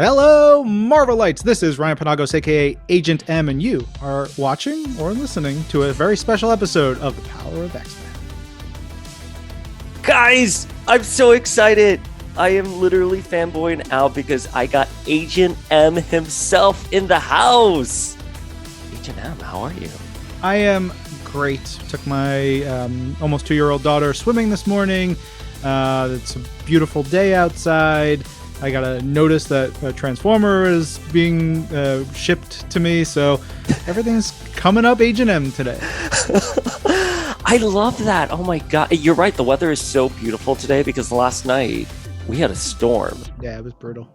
Hello, Marvelites! This is Ryan Penagos, aka Agent M, and you are watching or listening to a very special episode of The Power of X-Men. Guys, I'm so excited! I am literally fanboying out because I got Agent M himself in the house! Agent M, how are you? I am great. Took my almost 2-year-old daughter swimming this morning. It's a beautiful day outside. I got a notice that a Transformer is being shipped to me, so everything's coming up Agent M today. I love that. Oh my god. You're right. The weather is so beautiful today because last night we had a storm. Yeah, it was brutal.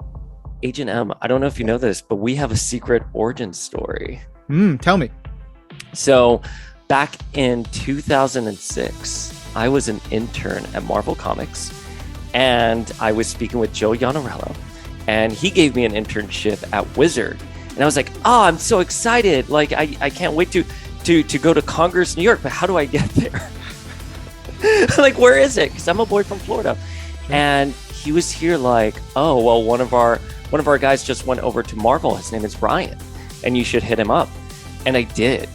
Agent M, I don't know if you know this, but we have a secret origin story. Tell me. So back in 2006, I was an intern at Marvel Comics. And I was speaking with Joe Yanarello, and he gave me an internship at Wizard. And I was like, oh, I'm so excited. Like, I can't wait to go to Congress, New York, but how do I get there? Like, where is it? Because I'm a boy from Florida. And he was here like, oh, well, one of our guys just went over to Marvel. His name is Ryan, and you should hit him up. And I did.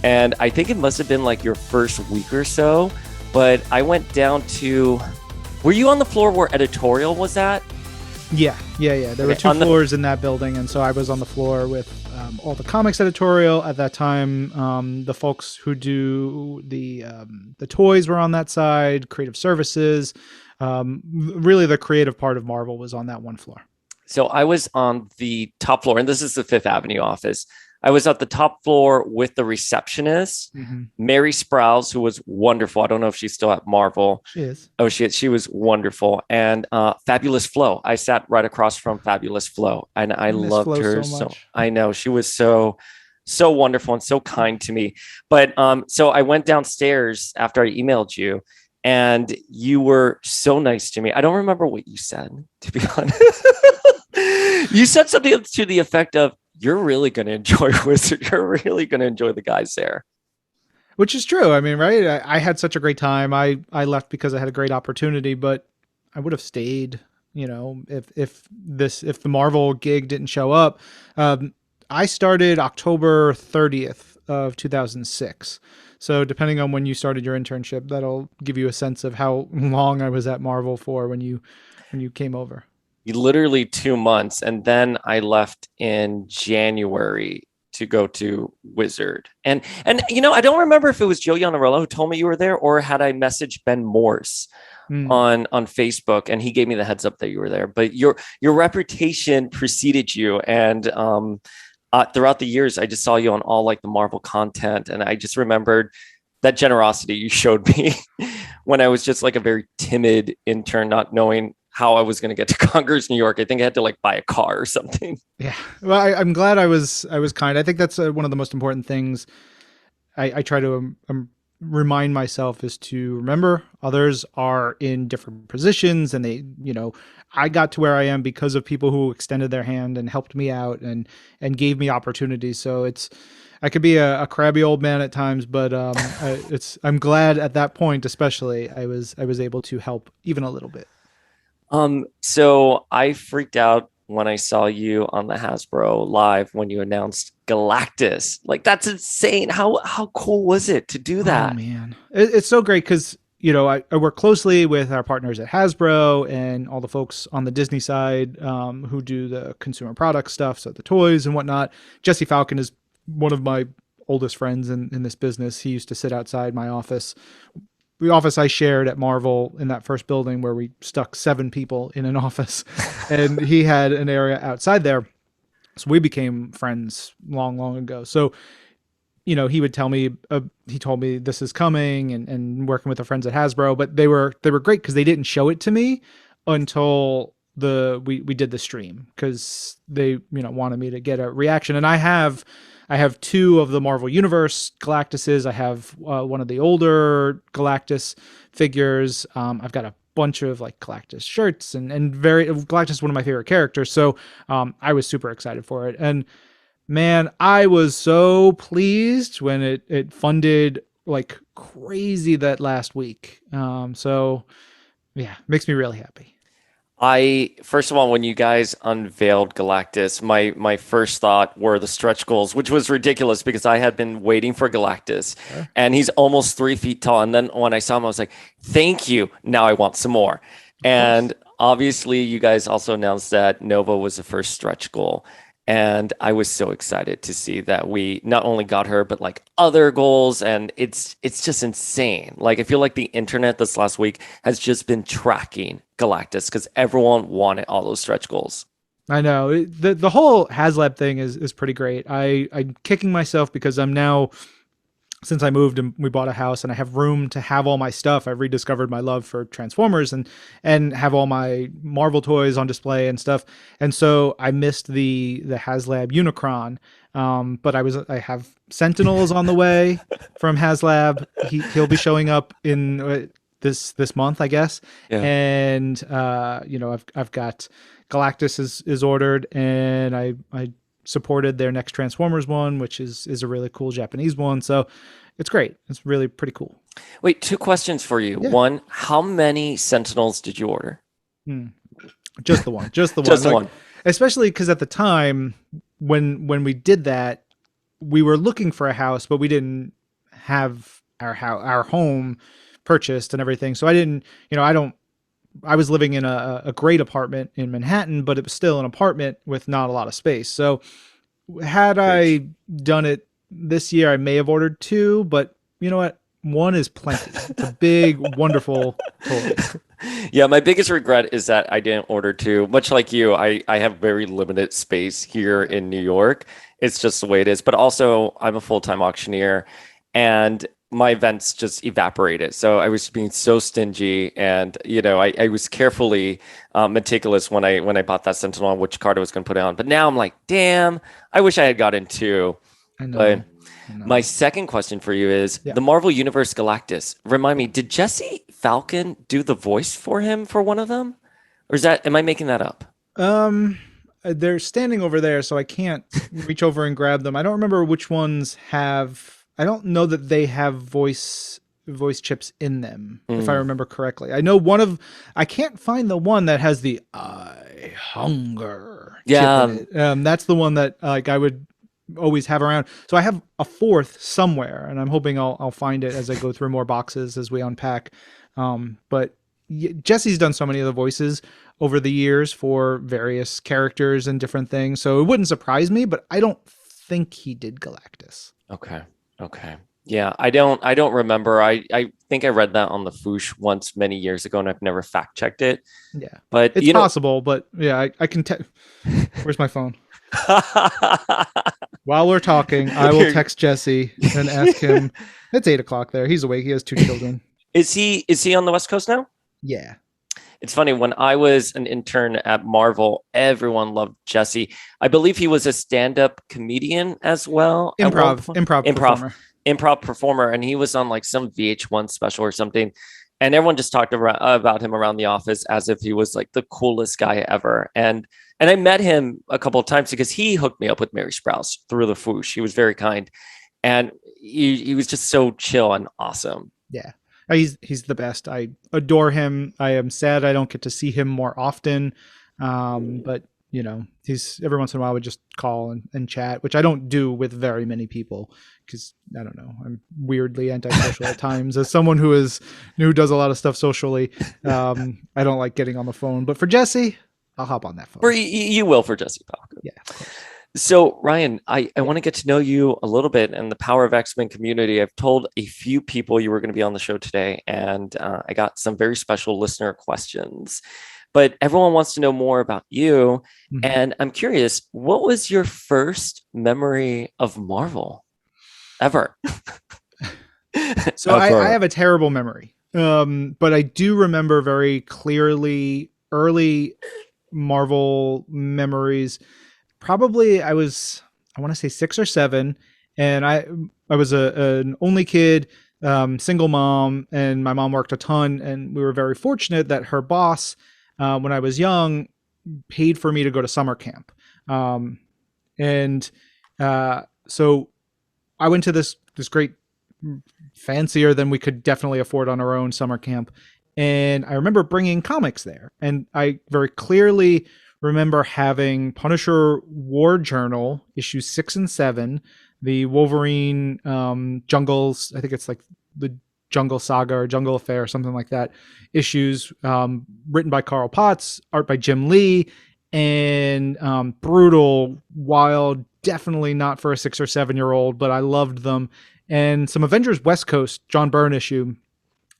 And I think it must have been like your first week or so, but I went down to... Were you on the floor where editorial was at? Yeah. There were two floors in that building, and so I was on the floor with all the comics editorial at that time. The folks who do the toys were on that side, creative services. Really, the creative part of Marvel was on that one floor. So I was on the top floor, and this is the Fifth Avenue office. I was at the top floor with the receptionist, Mary Sprouse, who was wonderful. I don't know if she's still at Marvel. She is. Oh, she was wonderful. And Fabulous Flo. I sat right across from Fabulous Flo, and I loved Flo her so so. much. I know she was so wonderful and so kind to me. But so I went downstairs after I emailed you, and you were so nice to me. I don't remember what you said, to be honest. You said something to the effect of, you're really going to enjoy Wizard. You're really going to enjoy the guys there. Which is true. I mean, right? I had such a great time. I left because I had a great opportunity, but I would have stayed, if the Marvel gig didn't show up. I started October 30th of 2006. So depending on when you started your internship, that'll give you a sense of how long I was at Marvel for when you came over. Literally 2 months, and then I left in January to go to Wizard. And I don't remember if it was Joe Yanarello who told me you were there, or had I messaged Ben Morse on Facebook, and he gave me the heads up that you were there. But your reputation preceded you, and throughout the years, I just saw you on all like the Marvel content, and I just remembered that generosity you showed me when I was just like a very timid intern, not knowing how I was going to get to Congress, New York. I think I had to like buy a car or something. Yeah. Well, I'm glad I was kind. I think that's one of the most important things I try to remind myself is to remember others are in different positions, and they, I got to where I am because of people who extended their hand and helped me out and gave me opportunities. So I could be a crabby old man at times, but I'm glad at that point, especially I was able to help even a little bit. So I freaked out when I saw you on the Hasbro Live when you announced Galactus. Like, that's insane. How cool was it to do that? Oh, man. It's so great because, I work closely with our partners at Hasbro and all the folks on the Disney side who do the consumer product stuff, so the toys and whatnot. Jesse Falcon is one of my oldest friends in this business. He used to sit outside my office. The office I shared at Marvel in that first building where we stuck 7 people in an office, and he had an area outside there. So we became friends long, long ago. So, he would tell me, he told me this is coming and working with the friends at Hasbro, but they were great because they didn't show it to me until we did the stream, because they, wanted me to get a reaction. And I have 2 of the Marvel Universe Galactuses. I have one of the older Galactus figures. I've got a bunch of like Galactus shirts and Galactus is one of my favorite characters. So I was super excited for it. And man, I was so pleased when it funded like crazy that last week. So yeah, makes me really happy. I first of all, when you guys unveiled Galactus, my first thought were the stretch goals, which was ridiculous because I had been waiting for Galactus, Sure. and he's almost 3 feet tall. And then when I saw him, I was like, "Thank you." Now I want some more. Of course. And obviously, you guys also announced that Nova was the first stretch goal, and I was so excited to see that we not only got her, but like other goals, and it's just insane. Like I feel like the internet this last week has just been tracking Galactus because everyone wanted all those stretch goals. I know the whole HasLab thing is pretty great. I'm kicking myself because I'm now, since I moved and we bought a house and I have room to have all my stuff. I've rediscovered my love for Transformers and have all my Marvel toys on display and stuff. And so I missed the HasLab Unicron. But I have Sentinels on the way from HasLab. He'll be showing up in this month, I guess. Yeah. And I've got Galactus is ordered, and I supported their next Transformers one, which is a really cool Japanese one. So it's great. It's really pretty cool. Wait, two questions for you. Yeah. One, how many Sentinels did you order? Hmm. Just the one. Just the one. Just the Like, one. especially because at the time when we did that, we were looking for a house, but we didn't have our home purchased and everything. So I didn't, I was living in a great apartment in Manhattan, but it was still an apartment with not a lot of space. So had I done it this year, I may have ordered two, but you know what? One is plenty. It's a big, wonderful toy. Yeah, my biggest regret is that I didn't order two. Much like you, I have very limited space here in New York. It's just the way it is. But also, I'm a full-time auctioneer, and my events just evaporated. So I was being so stingy, and I was carefully meticulous when I bought that Sentinel on which card I was going to put it on. But now I'm like, damn, I wish I had gotten two. I know. But I know. my second question for you is Yeah. the Marvel Universe Galactus. Remind me, did Jesse Falcon do the voice for him for one of them? Or am I making that up? They're standing over there, so I can't reach over and grab them. I don't remember which ones have. I don't know that they have voice chips in them, if I remember correctly. I know one of. I can't find the one that has the "I hunger" Yeah. chip in it. That's the one that I would always have around. So I have a fourth somewhere, and I'm hoping I'll find it as I go through more boxes as we unpack. But Jesse's done so many of the voices over the years for various characters and different things, so it wouldn't surprise me. But I don't think he did Galactus. Okay. Okay. Yeah, I don't remember. I think I read that on the Foosh once many years ago, and I've never fact checked it. Yeah, But it's possible. But yeah, I can. Where's my phone? While we're talking, I will text Jesse and ask him. It's 8 o'clock there. He's awake. He has two children. Is he on the West Coast now? Yeah. It's funny, when I was an intern at Marvel, everyone loved Jesse. I believe he was a stand-up comedian as well. Improv performer. Improv performer, and he was on like some VH1 special or something. And everyone just talked about him around the office as if he was like the coolest guy ever. And I met him a couple of times because he hooked me up with Mary Sprouse through the Foosh. He was very kind, and he was just so chill and awesome. Yeah. He's the best. I adore him. I am sad I don't get to see him more often. But he's every once in a while would just call and chat, which I don't do with very many people because I don't know. I'm weirdly antisocial at times. As someone who does a lot of stuff socially, I don't like getting on the phone. But for Jesse, I'll hop on that phone. Or you will for Jesse Falcon. Yeah, of course. So, Ryan, I want to get to know you a little bit and the Power of X-Men community. I've told a few people you were going to be on the show today, and I got some very special listener questions. But everyone wants to know more about you. Mhm. And I'm curious, what was your first memory of Marvel ever? So I have a terrible memory. But I do remember very clearly early Marvel memories. Probably I want to say 6 or 7, and I was an only kid, single mom, and my mom worked a ton, and we were very fortunate that her boss, when I was young, paid for me to go to summer camp. And so I went to this great, fancier than we could definitely afford on our own summer camp. And I remember bringing comics there. And I very clearly remember having Punisher War Journal, issues 6 and 7, the Wolverine Jungles, I think it's like the Jungle Saga or Jungle Affair or something like that, issues written by Carl Potts, art by Jim Lee, and brutal, wild, definitely not for a 6 or 7 year old, but I loved them. And some Avengers West Coast John Byrne issue,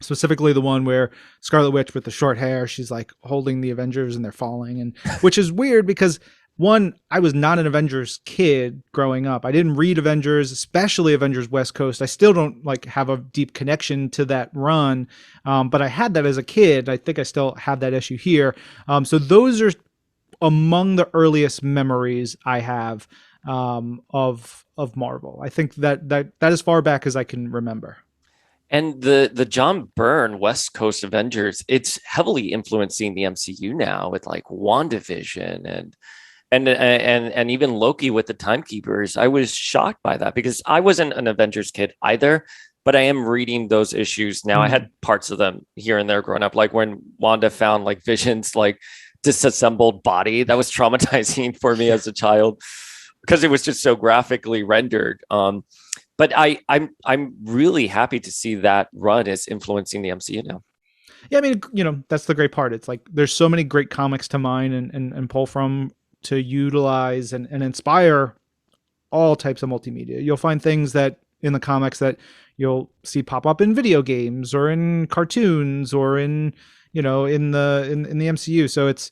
specifically the one where Scarlet Witch with the short hair, she's like holding the Avengers and they're falling, and which is weird because one, I was not an Avengers kid growing up. I didn't read Avengers, especially Avengers West Coast. I still don't like have a deep connection to that run, but I had that as a kid. I think I still have that issue here. So those are among the earliest memories I have of Marvel. I think that as far back as I can remember. And the John Byrne West Coast Avengers, it's heavily influencing the MCU now with like WandaVision and even Loki with the Timekeepers. I was shocked by that because I wasn't an Avengers kid either, but I am reading those issues now. I had parts of them here and there growing up, like when Wanda found like Vision's like disassembled body. That was traumatizing for me as a child because it was just so graphically rendered. But I'm really happy to see that run is influencing the MCU now. Yeah, I mean, that's the great part. It's like there's so many great comics to mine and pull from to utilize and inspire all types of multimedia. You'll find things that in the comics that you'll see pop up in video games or in cartoons or in the MCU. So it's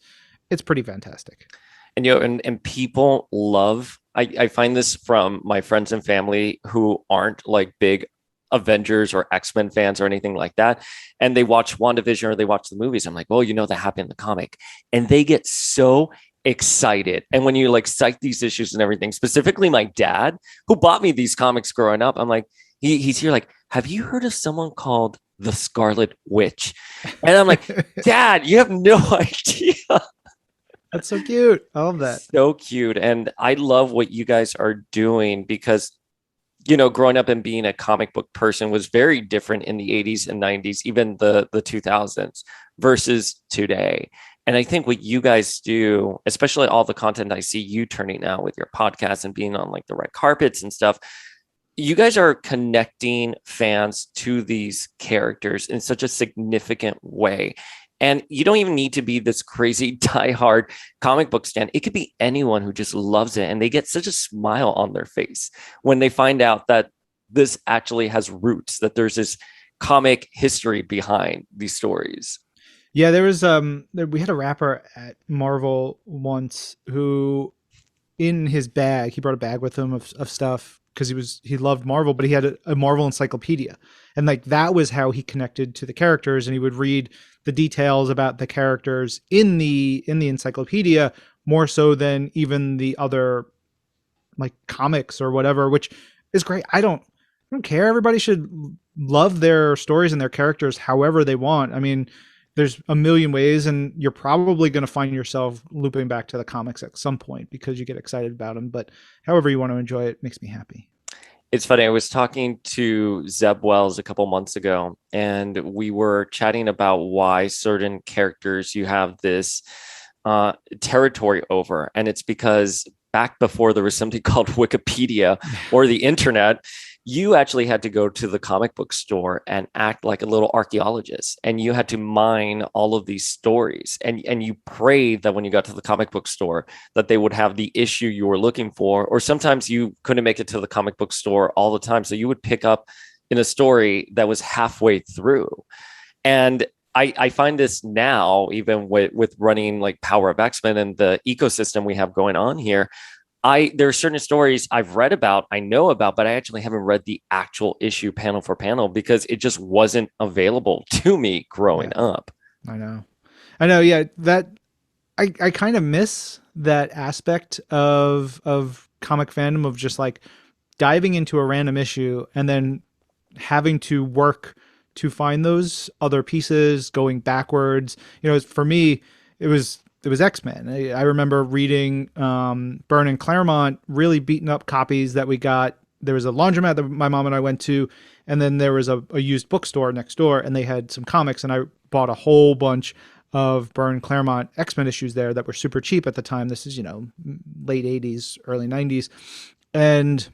pretty fantastic. And and people love. I find this from my friends and family who aren't like big Avengers or X-Men fans or anything like that. And they watch WandaVision or they watch the movies. I'm like, well, that happened in the comic. And they get so excited. And when you like cite these issues and everything, specifically my dad, who bought me these comics growing up, I'm like, he's here like, have you heard of someone called the Scarlet Witch? And I'm like, Dad, you have no idea. That's so cute. I love that. So cute. And I love what you guys are doing because, growing up and being a comic book person was very different in the 80s and 90s, even the 2000s versus today. And I think what you guys do, especially all the content I see you turning out with your podcast and being on like the red carpets and stuff, you guys are connecting fans to these characters in such a significant way. And you don't even need to be this crazy diehard comic book stan. It could be anyone who just loves it. And they get such a smile on their face when they find out that this actually has roots, that there's this comic history behind these stories. Yeah, there was we had a rapper at Marvel once who in his bag, he brought a bag with him of stuff because he loved Marvel, but he had a Marvel encyclopedia. And like that was how he connected to the characters, and he would read the details about the characters in the encyclopedia more so than even the other like comics or whatever, which is great. I don't care. Everybody should love their stories and their characters however they want. I mean, there's a million ways, and you're probably going to find yourself looping back to the comics at some point because you get excited about them. But however you want to enjoy it makes me happy. It's funny. I was talking to Zeb Wells a couple months ago, and we were chatting about why certain characters you have this territory over. And it's because back before there was something called Wikipedia or the internet, you actually had to go to the comic book store and act like a little archaeologist. And you had to mine all of these stories. And you prayed that when you got to the comic book store, that they would have the issue you were looking for. Or sometimes you couldn't make it to the comic book store all the time. So you would pick up in a story that was halfway through. And I find this now, even with running like Power of X-Men and the ecosystem we have going on here, there are certain stories I've read about, I know about, but I actually haven't read the actual issue panel for panel because it just wasn't available to me growing up. I know. Yeah, that I kind of miss that aspect of comic fandom of just like diving into a random issue and then having to work to find those other pieces, going backwards. For me, it was X-Men. I remember reading Byrne and Claremont really beaten up copies that we got there was a laundromat that my mom and I went to, and then there was a used bookstore next door, and they had some comics, and I bought a whole bunch of Byrne Claremont X-Men issues there that were super cheap at the time. This is, late 80s, early 90s. And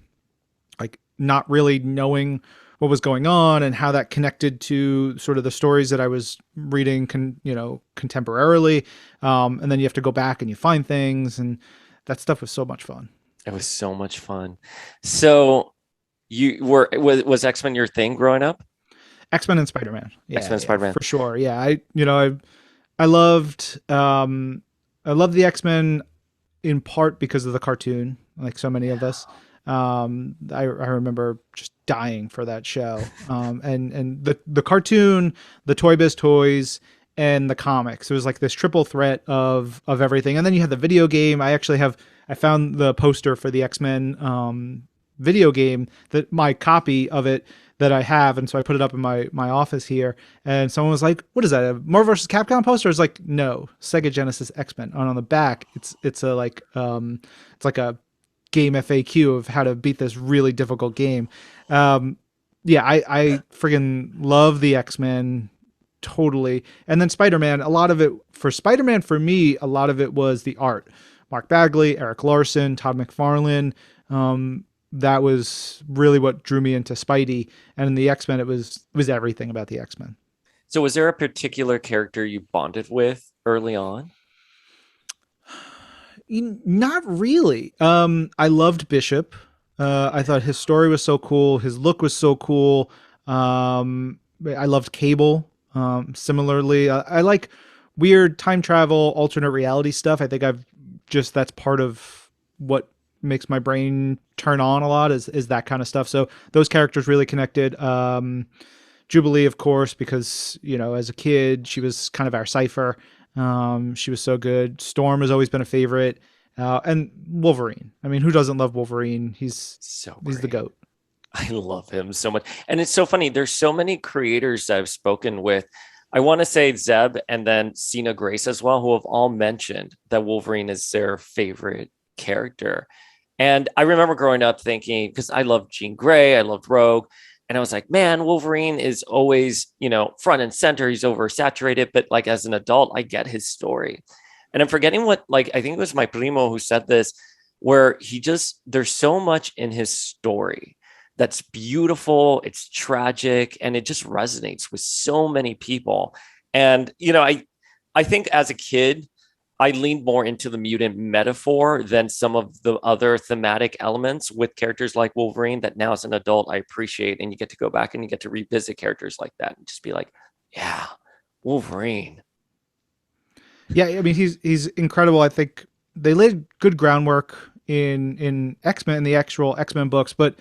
like not really knowing what was going on and how that connected to sort of the stories that I was reading, contemporarily. And then you have to go back and you find things, and that stuff was so much fun. It was so much fun. So was X-Men your thing growing up? X-Men and Spider-Man. X-Men, Yeah, Spider-Man. for sure. Yeah. I loved the X-Men in part because of the cartoon, like so many of us. I remember just dying for that show. And the cartoon, the Toy Biz toys, and the comics. It was like this triple threat of everything. And then you had the video game. I found the poster for the X-Men video game, that my copy of it that I have, and so I put it up in my office here. And someone was like, "What is that? A Marvel vs. Capcom poster?" It's like, "No, Sega Genesis X-Men." And on the back, it's a game FAQ of how to beat this really difficult game. Yeah, I friggin' love the X-Men totally. And then Spider-Man, for me, a lot of it was the art. Mark Bagley, Eric Larson, Todd McFarlane. That was really what drew me into Spidey. And in the X-Men, it was everything about the X-Men. So was there a particular character you bonded with early on? Not really. I loved Bishop. I thought his story was so cool. His look was so cool. I loved Cable. Similarly, I like weird time travel, alternate reality stuff. I think that's part of what makes my brain turn on a lot is that kind of stuff. So those characters really connected. Jubilee, of course, because, as a kid, she was kind of our Cypher. She was so good. Storm has always been a favorite. And Wolverine. I mean, who doesn't love Wolverine? He's the GOAT. I love him so much. And it's so funny. There's so many creators I've spoken with. I want to say Zeb and then Cena Grace as well, who have all mentioned that Wolverine is their favorite character. And I remember growing up thinking, because I loved Jean Grey, I loved Rogue, and I was like, man, Wolverine is always, front and center. He's oversaturated, but like as an adult, I get his story. And I'm forgetting what, like, I think it was my primo who said this, where there's so much in his story that's beautiful, it's tragic, and it just resonates with so many people. And, I think as a kid, I leaned more into the mutant metaphor than some of the other thematic elements with characters like Wolverine that now as an adult I appreciate. And you get to go back and you get to revisit characters like that and just be like, yeah, Wolverine. Yeah, I mean, he's incredible. I think they laid good groundwork in X-Men, in the actual X-Men books, but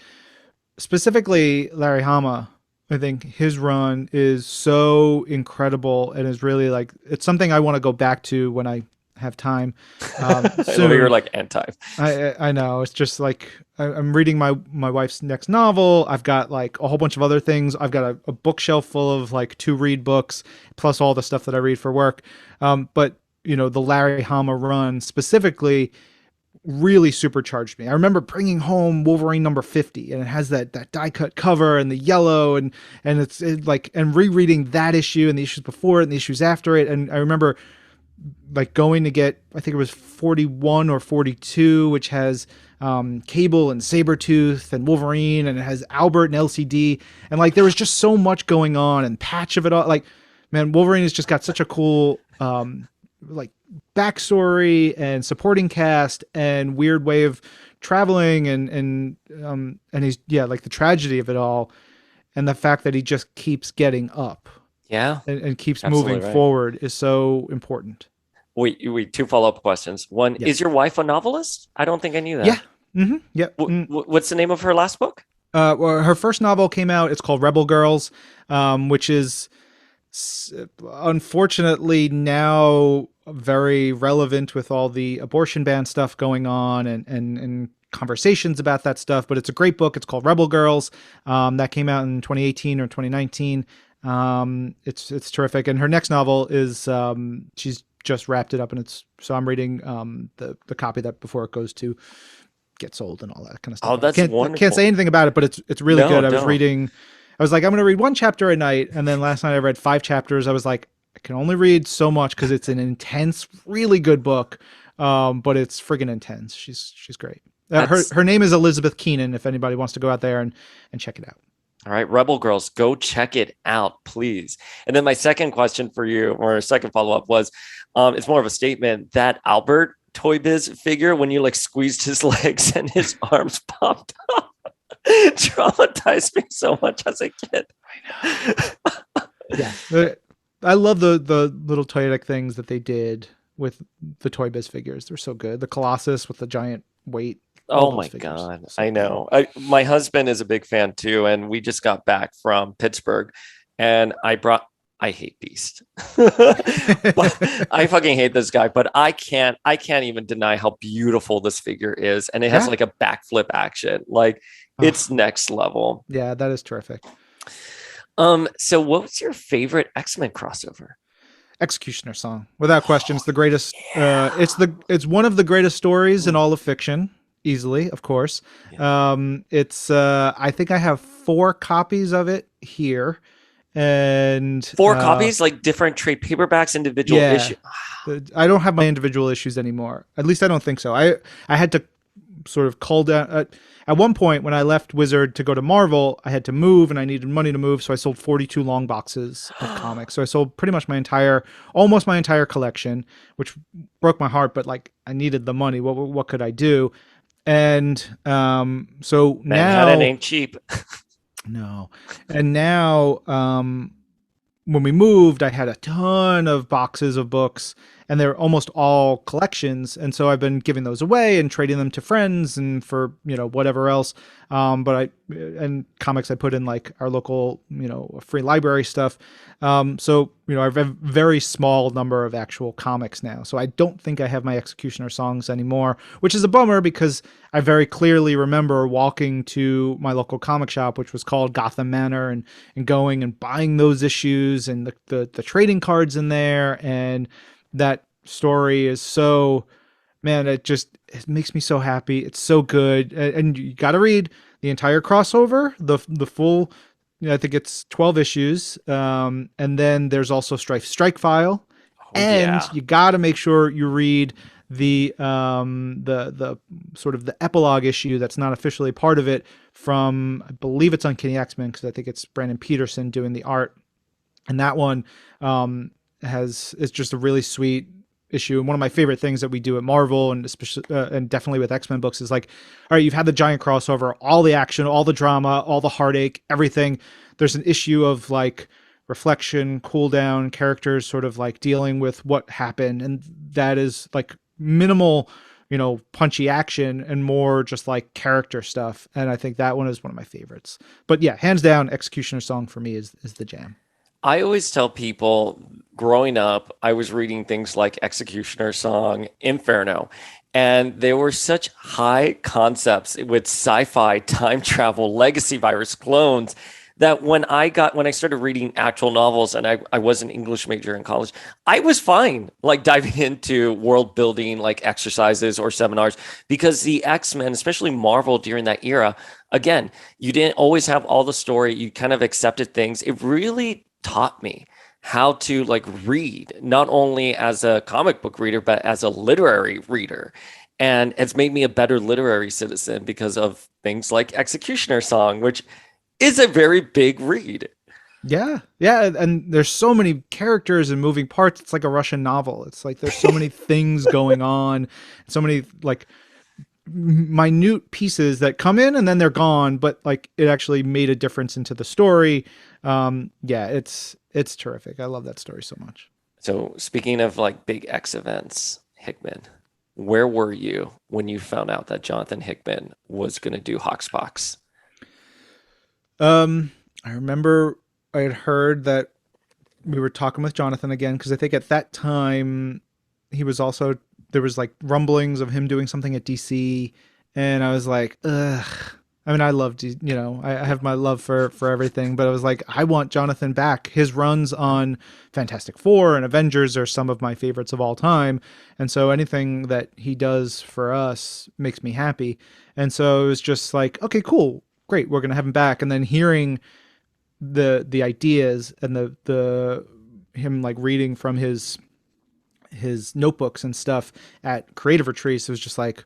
specifically Larry Hama. I think his run is so incredible and is really like, it's something I want to go back to when I have time. So you're like anti. I know. It's just like I'm reading my wife's next novel. I've got like a whole bunch of other things. I've got a bookshelf full of like to read books plus all the stuff that I read for work. But the Larry Hama run specifically really supercharged me. I remember bringing home Wolverine number 50, and it has that die cut cover and the yellow, and and rereading that issue and the issues before it and the issues after it. And I remember like going to get, I think it was 41 or 42, which has Cable and Sabretooth and Wolverine, and it has Albert and LCD, and like there was just so much going on, and Patch of it all. Like, man, Wolverine has just got such a cool like backstory and supporting cast and weird way of traveling, and he's, yeah, like the tragedy of it all, and the fact that he just keeps getting up, yeah, and keeps moving forward is so important. Wait, two follow-up questions. One, Yeah. Is your wife a novelist? I don't think I knew that. Yeah. Mm-hmm. Yeah. What's the name of her last book? Well, her first novel came out. It's called Rebel Girls, which is unfortunately now very relevant with all the abortion ban stuff going on and conversations about that stuff. But it's a great book. It's called Rebel Girls. That came out in 2018 or 2019. It's terrific. And her next novel is she's just wrapped it up, and so I'm reading the copy that before it goes to get sold and all that kind of stuff. Oh, I that's can't say wonderful. anything about it, but it's really No, good. I was no. reading. I was like, I'm going to read one chapter a night, and then last night I read 5 chapters. I was like, I can only read so much because it's an intense, really good book, but it's friggin' intense. She's great. That's Her name is Elizabeth Keenan. If anybody wants to go out there and check it out. all right, Rebel Girls, go check it out, please. And then my second question for you, or second follow up, was it's more of a statement that Albert Toy Biz figure, when you like squeezed his legs and his arms popped up, traumatized me so much as a kid. Yeah. I love the little toyetic things that they did with the Toy Biz figures. They're so good. The Colossus with the giant weight. All Oh those my figures. God. So I know. My husband is a big fan too. And we just got back from Pittsburgh and I hate Beast. But I fucking hate this guy, but I can't even deny how beautiful this figure is. And it has Yeah. like a backflip action. Like it's next level. Yeah, that is terrific. So what was your favorite X-Men crossover? Executioner Song, without question, it's the greatest. It's one of the greatest stories in all of fiction, easily, of course. Yeah. It's I think I have 4 copies of it here, and Four copies, like different trade paperbacks, individual yeah, issue. I don't have my individual issues anymore. At least I don't think so. I had to sort of cull down. At one point, when I left Wizard to go to Marvel, I had to move and I needed money to move. So I sold 42 long boxes of comics. So I sold pretty much almost my entire collection, which broke my heart, but like I needed the money. What could I do? And so Manhattan now, ain't cheap. no. And now, when we moved, I had a ton of boxes of books, and they're almost all collections. And so I've been giving those away and trading them to friends and for whatever else. And comics I put in like our local free library stuff. So I have a very small number of actual comics now. So I don't think I have my Executioner songs anymore, which is a bummer because I very clearly remember walking to my local comic shop, which was called Gotham Manor, and going and buying those issues and the trading cards in there. And that story is so, man, it makes me so happy. It's so good. And you got to read the entire crossover, the full, I think it's 12 issues. And then there's also Strike File. Oh, And yeah. you got to make sure you read the sort of the epilogue issue that's not officially part of it, from, I believe it's Uncanny X-Men, because I think it's Brandon Peterson doing the art. And that one is just a really sweet issue. And one of my favorite things that we do at Marvel, and especially and definitely with X-Men books, is like, all right, you've had the giant crossover, all the action, all the drama, all the heartache, everything. There's an issue of like reflection, cool down, characters sort of like dealing with what happened, and that is like minimal, punchy action and more just like character stuff. And I think that one is one of my favorites. But yeah, hands down, Executioner Song for me is the jam. I always tell people growing up, I was reading things like Executioner Song, Inferno, and they were such high concepts with sci-fi, time travel, legacy virus, clones, that when I started reading actual novels, and I was an English major in college, I was fine like diving into world building like exercises or seminars, because the X-Men, especially Marvel during that era, again, you didn't always have all the story. You kind of accepted things. It really taught me how to like read, not only as a comic book reader, but as a literary reader. And it's made me a better literary citizen because of things like Executioner Song, which is a very big read. Yeah. Yeah. And there's so many characters and moving parts. It's like a Russian novel. It's like there's so many things going on, so many like minute pieces that come in and then they're gone, but like it actually made a difference into the story. Yeah, it's terrific. I love that story so much. So speaking of like big X events, Hickman, where were you when you found out that Jonathan Hickman was going to do Hoxpox? I remember I had heard that we were talking with Jonathan again, because I think at that time there was like rumblings of him doing something at DC, and I was like, ugh, I mean, I loved, I have my love for everything, but I was like, I want Jonathan back. His runs on Fantastic Four and Avengers are some of my favorites of all time. And so anything that he does for us makes me happy. And so it was just like, okay, cool, great, we're gonna have him back. And then hearing the ideas and the him like reading from his notebooks and stuff at creative retreats, it was just like,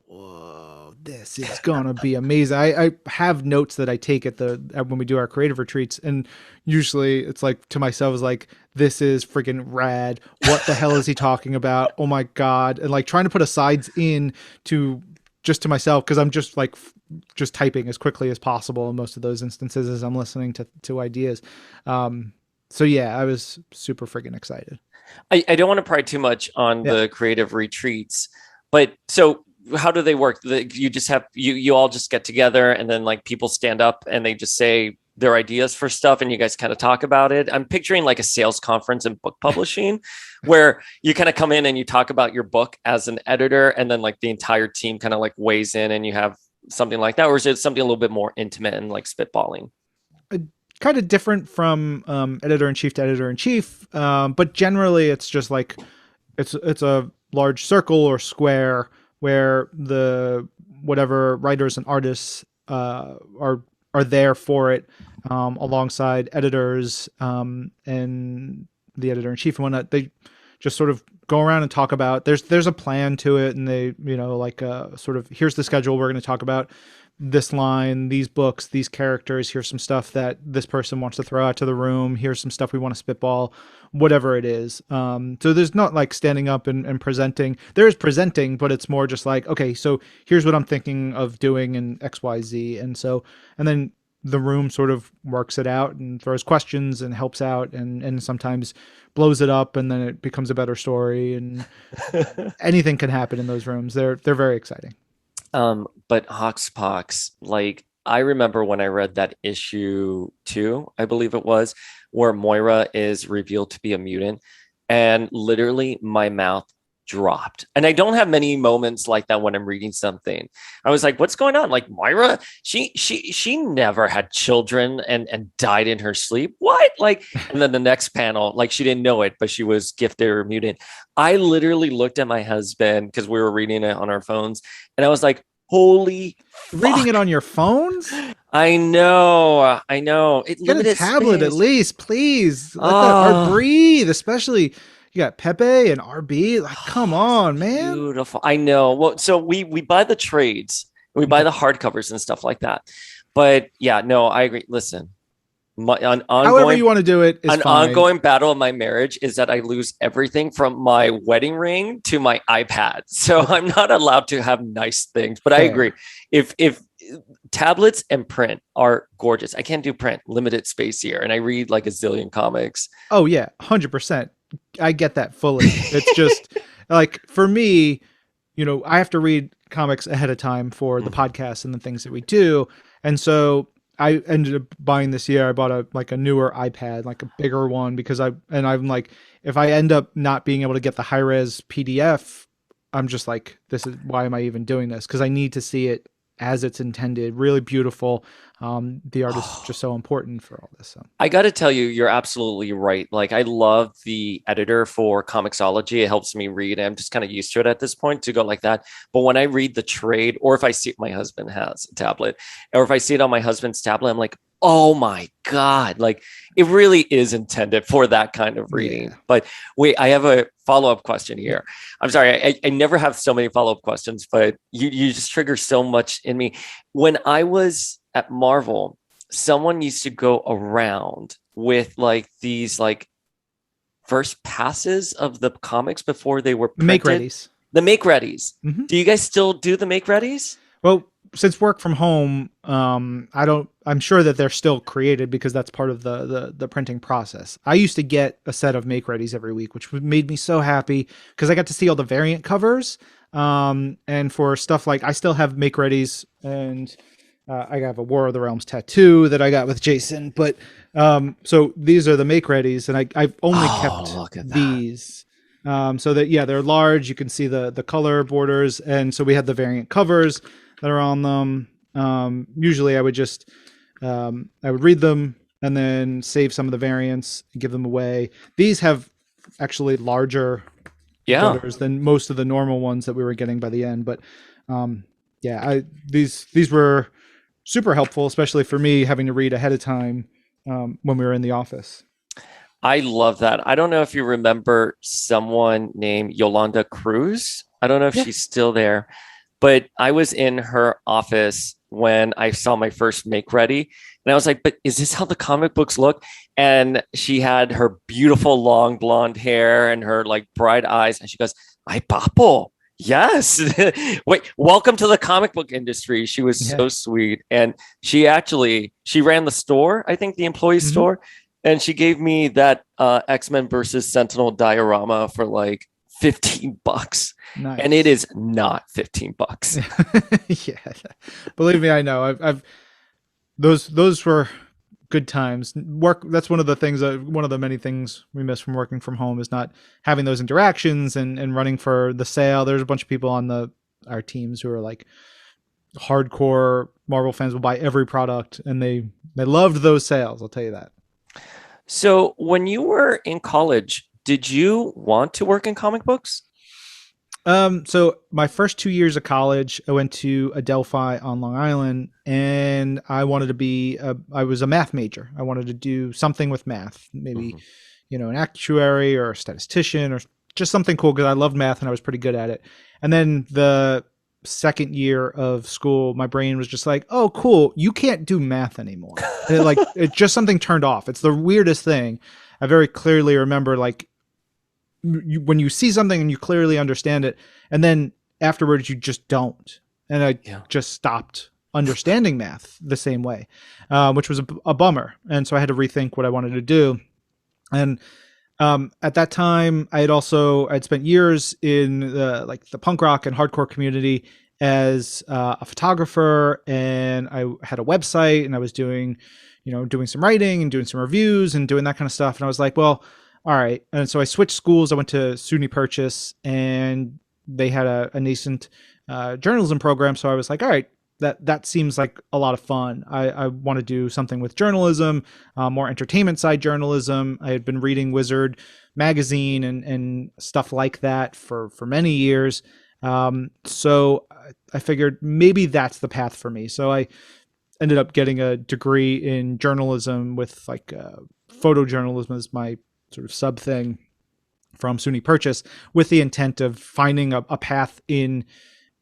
whoa, this is gonna be amazing. I have notes that I take when we do our creative retreats, and usually it's like to myself is like, this is freaking rad. What the hell is he talking about? Oh my god. And like trying to put asides in to just to myself, because I'm just like just typing as quickly as possible in most of those instances as I'm listening to ideas. So yeah, I was super freaking excited. I don't want to pry too much on Yeah. the creative retreats, but so how do they work? You just have you all just get together and then like people stand up and they just say their ideas for stuff and you guys kind of talk about it. I'm picturing like a sales conference in book publishing where you kind of come in and you talk about your book as an editor and then like the entire team kind of like weighs in and you have something like that, or is it something a little bit more intimate and like spitballing? Kind of different from editor in chief to editor in chief, but generally it's just like it's a large circle or square where the whatever writers and artists are there for it, alongside editors, and the editor in chief and whatnot. They just sort of go around and talk about there's a plan to it, and they like sort of, here's the schedule, we're going to talk about this line, these books, these characters, here's some stuff that this person wants to throw out to the room, here's some stuff we want to spitball, whatever it is. So there's not like standing up and presenting. There is presenting, but it's more just like, okay, so here's what I'm thinking of doing in XYZ. And then the room sort of works it out and throws questions and helps out, and sometimes blows it up, and then it becomes a better story, and anything can happen in those rooms. They're very exciting. But Hoxpox, like I remember when I read that issue 2, I believe it was, where Moira is revealed to be a mutant, and literally my mouth dropped. And I don't have many moments like that when I'm reading something. I was like, what's going on? Like Moira, she never had children and died in her sleep. What? Like, and then the next panel, like she didn't know it, but she was gifted or mutant. I literally looked at my husband because we were reading it on our phones, and I was like, holy Reading it fuck. on your phones? I know. I know. It Get a limited tablet at space. least, please. Let that art Oh, breathe, especially you got Pepe and RB. Like, come on, man. beautiful. I know. Well, so we buy the trades, we buy Okay. the hardcovers and stuff like that. But yeah, no, I agree. Listen, an However you want to do it is an fine. ongoing battle in my marriage is that I lose everything from my wedding ring to my iPad. So I'm not allowed to have nice things. But I agree. Fair. If tablets and print are gorgeous, I can't do print, limited space here, and I read like a zillion comics. Oh yeah, 100%. I get that fully. It's just like for me, I have to read comics ahead of time for the Mhm. podcast and the things that we do. And so I ended up buying this year. I bought a newer iPad, like a bigger one, because I'm like, if I end up not being able to get the high res PDF, I'm just like, this is why am I even doing this? Because I need to see it as it's intended. Really beautiful. The art is just so important for all this. So I got to tell you, you're absolutely right. Like, I love the editor for Comixology. It helps me read. I'm just kind of used to it at this point to go like that. But when I read the trade, or if I see my husband has a tablet, or if I see it on my husband's tablet, I'm like, oh my God. Like, it really is intended for that kind of reading. yeah, But wait, I have a follow-up question yeah. here. I'm sorry, I never have so many follow-up questions, but you just trigger so much in me. When I was at Marvel, someone used to go around with like these like first passes of the comics before they were Make printed. readies. The make readies. Hmm. Do you guys still do the make readies? Well, since work from home, I'm sure that they're still created because that's part of the printing process. I used to get a set of make readies every week, which made me so happy because I got to see all the variant covers. And for stuff like, I still have make readies, and I have a War of the Realms tattoo that I got with Jason. But so these are the make readies, and I've only Oh, kept look at that. these. So that, yeah, they're large. You can see the color borders, and so we had the variant covers that are on them. Usually I would just I would read them and then save some of the variants and give them away. These have actually larger Yeah. gutters than most of the normal ones that we were getting by the end. But um, yeah, these were super helpful, especially for me having to read ahead of time when we were in the office. I love that. I don't know if you remember someone named Yolanda Cruz. I don't know if Yeah. she's still there, but I was in her office when I saw my first Make Ready. And I was like, but is this how the comic books look? And she had her beautiful long blonde hair and her like bright eyes. And she goes, Ay, papo. Yes. Wait, welcome to the comic book industry. She was Yeah. so sweet. And she ran the store, I think the employee Mm-hmm. store. And she gave me that X-Men versus Sentinel diorama for like $15. And it Nice. is not $15. Yeah, believe me, I know. I've those were good times. Work. That's one of the things. One of the many things we miss from working from home is not having those interactions and running for the sale. There's a bunch of people on our teams who are like hardcore Marvel fans, will buy every product, and they loved those sales. I'll tell you that. So when you were in college, did you want to work in comic books? So my first 2 years of college, I went to Adelphi on Long Island, and I wanted to I was a math major. I wanted to do something with math, maybe, Mhm. an actuary or a statistician or just something cool because I loved math and I was pretty good at it. And then the second year of school, my brain was just like, "Oh, cool, you can't do math anymore." And it just something turned off. It's the weirdest thing. I very clearly remember like when you see something and you clearly understand it, and then afterwards you just don't. And I Yeah. just stopped understanding math the same way, which was a bummer. And so I had to rethink what I wanted to do. And at that time, I'd spent years in the punk rock and hardcore community as a photographer, and I had a website, and I was doing some writing and doing some reviews and doing that kind of stuff. And I was like, well, all right. And so I switched schools. I went to SUNY Purchase, and they had a nascent journalism program. So I was like, all right, that seems like a lot of fun. I want to do something with journalism, more entertainment side journalism. I had been reading Wizard magazine and stuff like that for many years. So I figured maybe that's the path for me. So I ended up getting a degree in journalism with photojournalism as my sort of sub thing from SUNY Purchase, with the intent of finding a path in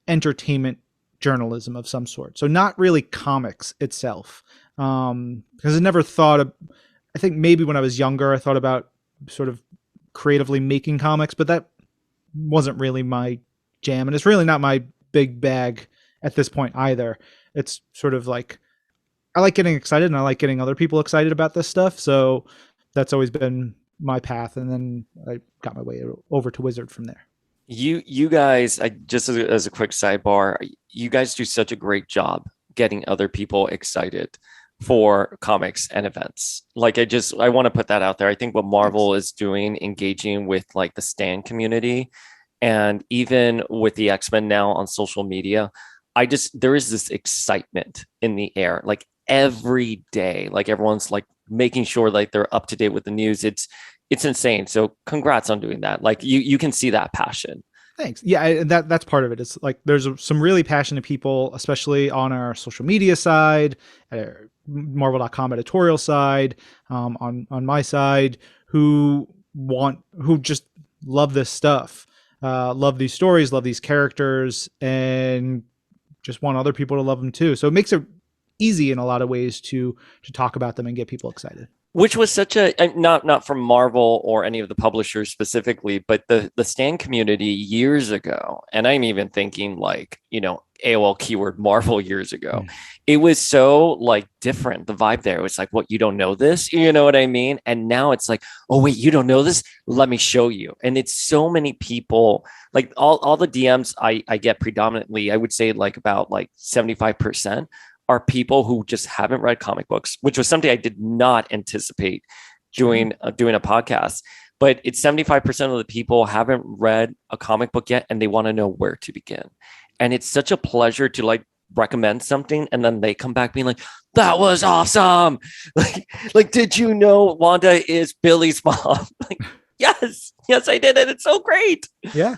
entertainment journalism of some sort. So not really comics itself. Because I never thought of, I think maybe when I was younger, I thought about sort of creatively making comics, but that wasn't really my jam. And it's really not my big bag at this point either. It's sort of like, I like getting excited and I like getting other people excited about this stuff. So that's always been my path. And then I got my way over to Wizard from there. You guys, I just as a quick sidebar, you guys do such a great job getting other people excited for comics and events. Like I want to put that out there. I think what Marvel Thanks. is doing, engaging with like the Stan community and even with the X-Men now on social media, there is this excitement in the air. Like every day, like everyone's like making sure like they're up to date with the news. It's insane. So congrats on doing that. Like you can see that passion. Thanks. Yeah, that's part of it. It's like there's some really passionate people, especially on our social media side, Marvel.com editorial side, on my side, who just love this stuff, love these stories, love these characters, and just want other people to love them too. So it makes it easy in a lot of ways to talk about them and get people excited. Which was such not from Marvel or any of the publishers specifically, but the Stan community years ago, and I'm even thinking like, AOL keyword Marvel years ago. Mm. It was so like different. The vibe there was like, what, you don't know this? You know what I mean? And now it's like, oh wait, you don't know this? Let me show you. And it's so many people, like all the DMs I get predominantly, I would say like about like 75% are people who just haven't read comic books, which was something I did not anticipate doing a podcast. But it's 75% of the people haven't read a comic book yet, and they want to know where to begin. And it's such a pleasure to like recommend something and then they come back being like, that was awesome. Like, did you know Wanda is Billy's mom? Like, yes, I did it. It's so great. Yeah.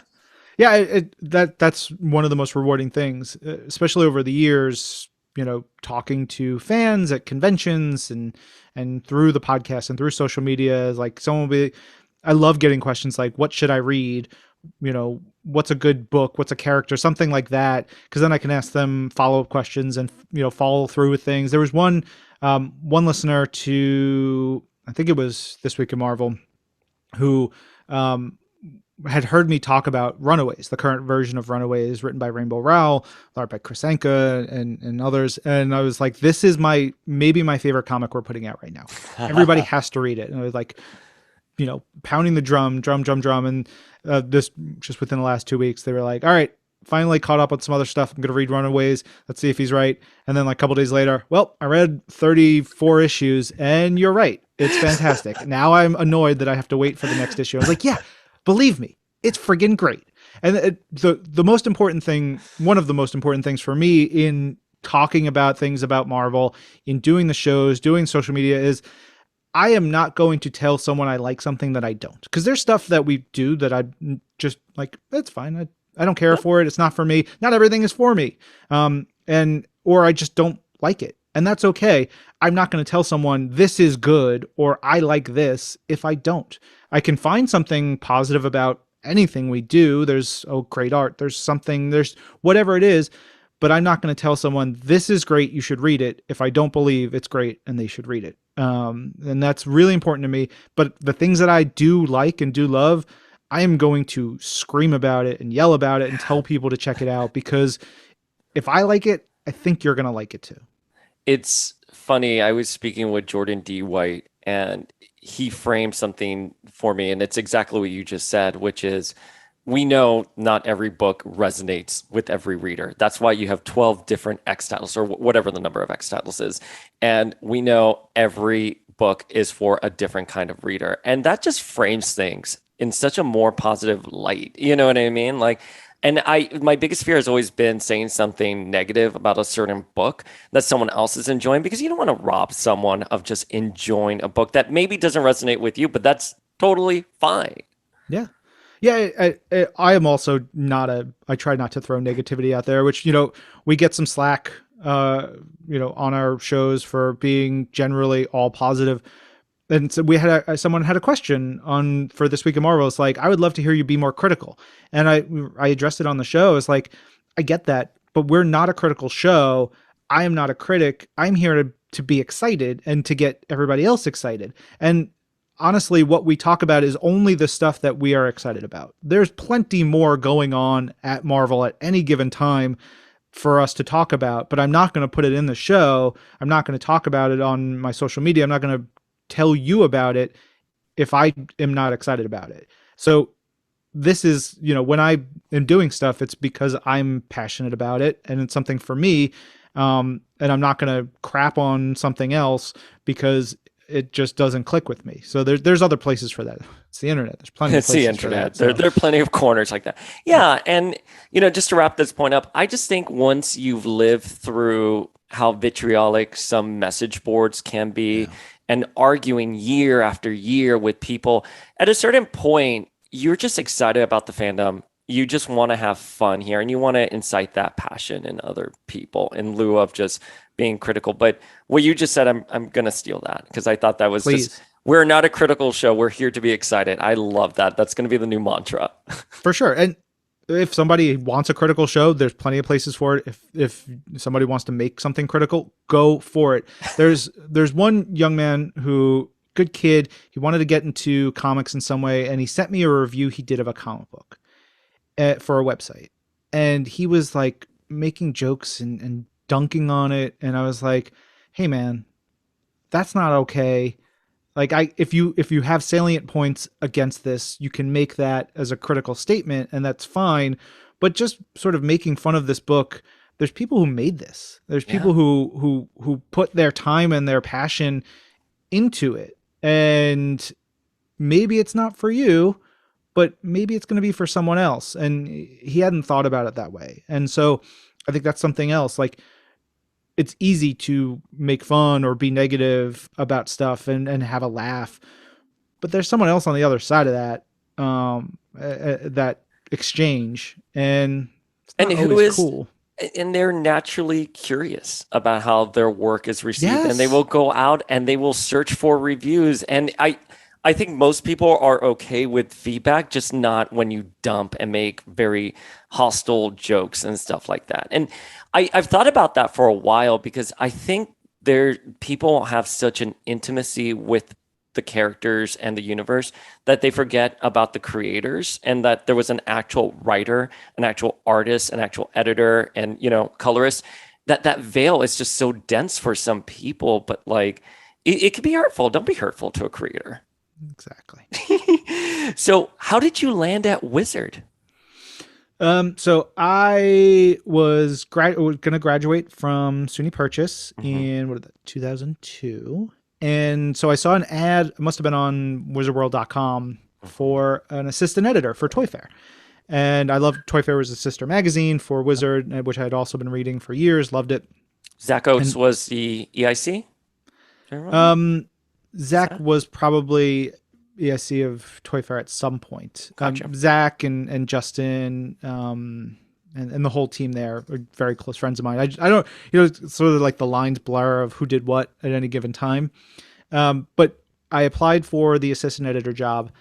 Yeah, that's one of the most rewarding things, especially over the years. Talking to fans at conventions and through the podcast and through social media, is like someone will be. I love getting questions like, "What should I read?" What's a good book? What's a character? Something like that, because then I can ask them follow up questions and follow through with things. There was one listener to, I think it was This Week in Marvel, who had heard me talk about Runaways, the current version of Runaways, written by Rainbow Rowell, art by Chris Anka and others. And I was like, this is maybe my favorite comic we're putting out right now. Everybody has to read it. And I was like, pounding the drum. And this just within the last 2 weeks, they were like, all right, finally caught up on some other stuff. I'm going to read Runaways. Let's see if he's right. And then like a couple days later, well, I read 34 issues and you're right. It's fantastic. Now I'm annoyed that I have to wait for the next issue. I was like, yeah, believe me, it's friggin' great. And the most important thing, one of the most important things for me in talking about things about Marvel, in doing the shows, doing social media, is I am not going to tell someone I like something that I don't. Because there's stuff that we do that I just like, that's fine. I don't care for it. It's not for me. Not everything is for me. Or I just don't like it. And that's okay. I'm not going to tell someone this is good or I like this if I don't. I can find something positive about anything we do. There's great art. There's whatever it is, but I'm not going to tell someone this is great, you should read it, if I don't believe it's great and they should read it. And that's really important to me. But the things that I do like and do love, I am going to scream about it and yell about it and tell people to check it out, because if I like it, I think you're going to like it too. It's funny. I was speaking with Jordan D. White and he framed something for me, and it's exactly what you just said, which is we know not every book resonates with every reader. That's why you have 12 different X titles or whatever the number of X titles is. And we know every book is for a different kind of reader. And that just frames things in such a more positive light. You know what I mean? Like, and my biggest fear has always been saying something negative about a certain book that someone else is enjoying, because you don't want to rob someone of just enjoying a book that maybe doesn't resonate with you, but that's totally fine. Yeah. Yeah, I am also I try not to throw negativity out there, which, we get some slack, on our shows for being generally all positive. And so someone had a question for This Week in Marvel. It's like, I would love to hear you be more critical. And I addressed it on the show. It's like, I get that, but we're not a critical show. I am not a critic. I'm here to be excited and to get everybody else excited. And honestly, what we talk about is only the stuff that we are excited about. There's plenty more going on at Marvel at any given time for us to talk about, but I'm not going to put it in the show. I'm not going to talk about it on my social media. I'm not going to tell you about it if I am not excited about it. So this is, when I am doing stuff, it's because I'm passionate about it and it's something for me. And I'm not going to crap on something else because it just doesn't click with me. So there's other places for that. It's the internet. There's plenty of places the internet. For that, there are plenty of corners like that. Yeah. And, just to wrap this point up, I just think once you've lived through how vitriolic some message boards can be, and arguing year after year with people, at a certain point, you're just excited about the fandom. You just want to have fun here, and you want to incite that passion in other people in lieu of just being critical. But what you just said, I'm going to steal that, because I thought that was just, we're not a critical show. We're here to be excited. I love that. That's going to be the new mantra. For sure. And if somebody wants a critical show, there's plenty of places for it. If somebody wants to make something critical, go for it. There's one young man who, good kid, he wanted to get into comics in some way, and he sent me a review he did of a comic book for a website. And he was like making jokes and dunking on it. And I was like, hey man, that's not okay. Like, if you have salient points against this, you can make that as a critical statement, and that's fine. But just sort of making fun of this book, there's people who made this. There's people who put their time and their passion into it. And maybe it's not for you, but maybe it's going to be for someone else. And he hadn't thought about it that way. And so I think that's something else. Like, it's easy to make fun or be negative about stuff and have a laugh, but there's someone else on the other side of that, that exchange, and it's And not who always is, cool. and they're naturally curious about how their work is received, and they Yes. will go out and they will search for reviews. And I think most people are okay with feedback, just not when you dump and make very hostile jokes and stuff like that. And I've thought about that for a while because I think people have such an intimacy with the characters and the universe that they forget about the creators, and that there was an actual writer, an actual artist, an actual editor, and colorist. That veil is just so dense for some people, but like it can be hurtful. Don't be hurtful to a creator. Exactly. So, how did you land at Wizard? So I was going to graduate from SUNY Purchase in, what is that, 2002. And so I saw an ad, it must have been on wizardworld.com, for an assistant editor for Toy Fair. And I loved Toy Fair was a sister magazine for Wizard, which I had also been reading for years, loved it. Zach Oates And was the EIC? Do I remember? Zach Zach? was probably EIC of Toy Fair at some point. Gotcha. Zach and Justin, and the whole team there are very close friends of mine. I don't, it's sort of like the lines blur of who did what at any given time. But I applied for the assistant editor job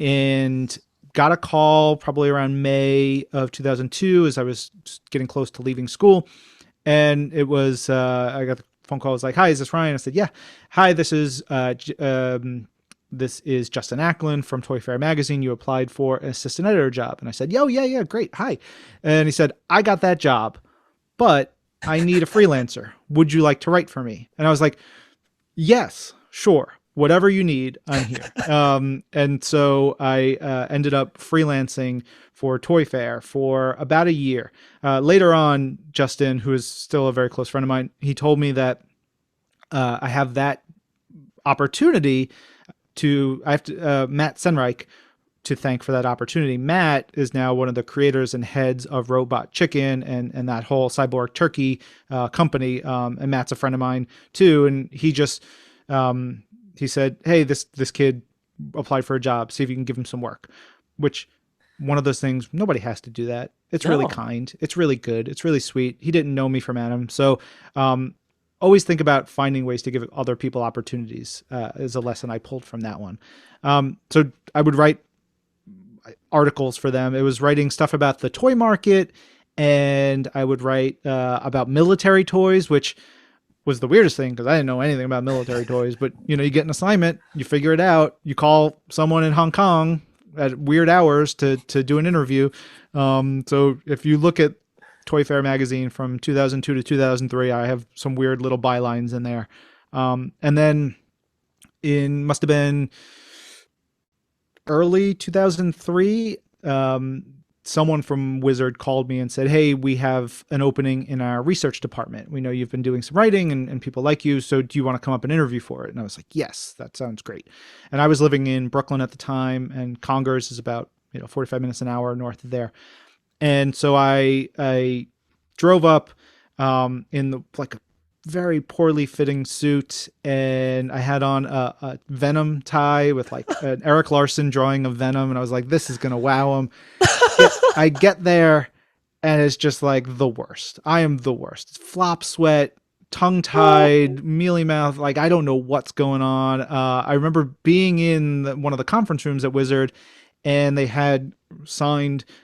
and got a call probably around May of 2002 as I was getting close to leaving school. And it was, I got the phone call. I was like, "Hi, is this Ryan?" I said, "Yeah." "Hi, this is Justin Ackland from Toy Fair Magazine. You applied for an assistant editor job." And I said, "Yo, yeah, great. Hi." And he said, "I got that job, but I need a freelancer. Would you like to write for me?" And I was like, "Yes, sure. Whatever you need, I'm here." And so I ended up freelancing for Toy Fair for about a year. Later on, Justin, who is still a very close friend of mine, he told me that I have that opportunity I have to, Matt Senreich to thank for that opportunity. Matt is now one of the creators and heads of Robot Chicken and that whole Cyborg Turkey company. And Matt's a friend of mine too. And he just, he said, "Hey, this kid applied for a job. See if you can give him some work," which, one of those things, nobody has to do that. It's really No. kind. It's really good. It's really sweet. He didn't know me from Adam. So, always think about finding ways to give other people opportunities, is a lesson I pulled from that one. So I would write articles for them. It was writing stuff about the toy market, and I would write about military toys, which was the weirdest thing because I didn't know anything about military toys. But you get an assignment, you figure it out, you call someone in Hong Kong at weird hours to do an interview. So if you look at Toy Fair magazine from 2002 to 2003, I have some weird little bylines in there. And then must have been early 2003, someone from Wizard called me and said, "Hey, we have an opening in our research department. We know you've been doing some writing and people like you. So do you want to come up and interview for it?" And I was like, "Yes, that sounds great." And I was living in Brooklyn at the time, and Congers is about 45 minutes an hour north of there. And so I drove up in a very poorly fitting suit, and I had on a Venom tie with like an Eric Larson drawing of Venom, and I was like, "This is gonna wow him." I get there, and it's just like the worst. I am the worst. It's flop sweat, tongue tied, mealy mouth. Like, I don't know what's going on. I remember being in one of the conference rooms at Wizard, and they had framed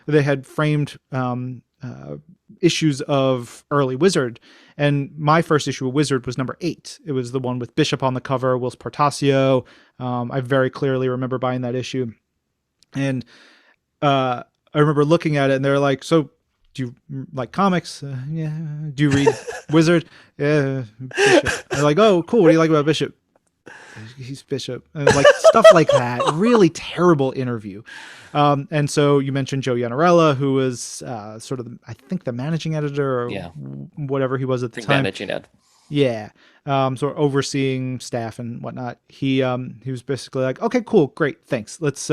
issues of early Wizard. And my first issue of Wizard was number 8. It was the one with Bishop on the cover, Whilce Portacio. I very clearly remember buying that issue. And I remember looking at it, and they're like, "So, do you like comics?" "Yeah." "Do you read Wizard?" "Yeah." "Bishop." They're like, "Oh, cool. What do you like about Bishop?" "He's Bishop." And like stuff like that. Really terrible interview. And so you mentioned Joe Yanarella, who was sort of, I think, the managing editor or Yeah. whatever he was at the Think time. managing ed. Yeah. So overseeing staff and whatnot. He was basically like, "Okay, cool, great, thanks. Let's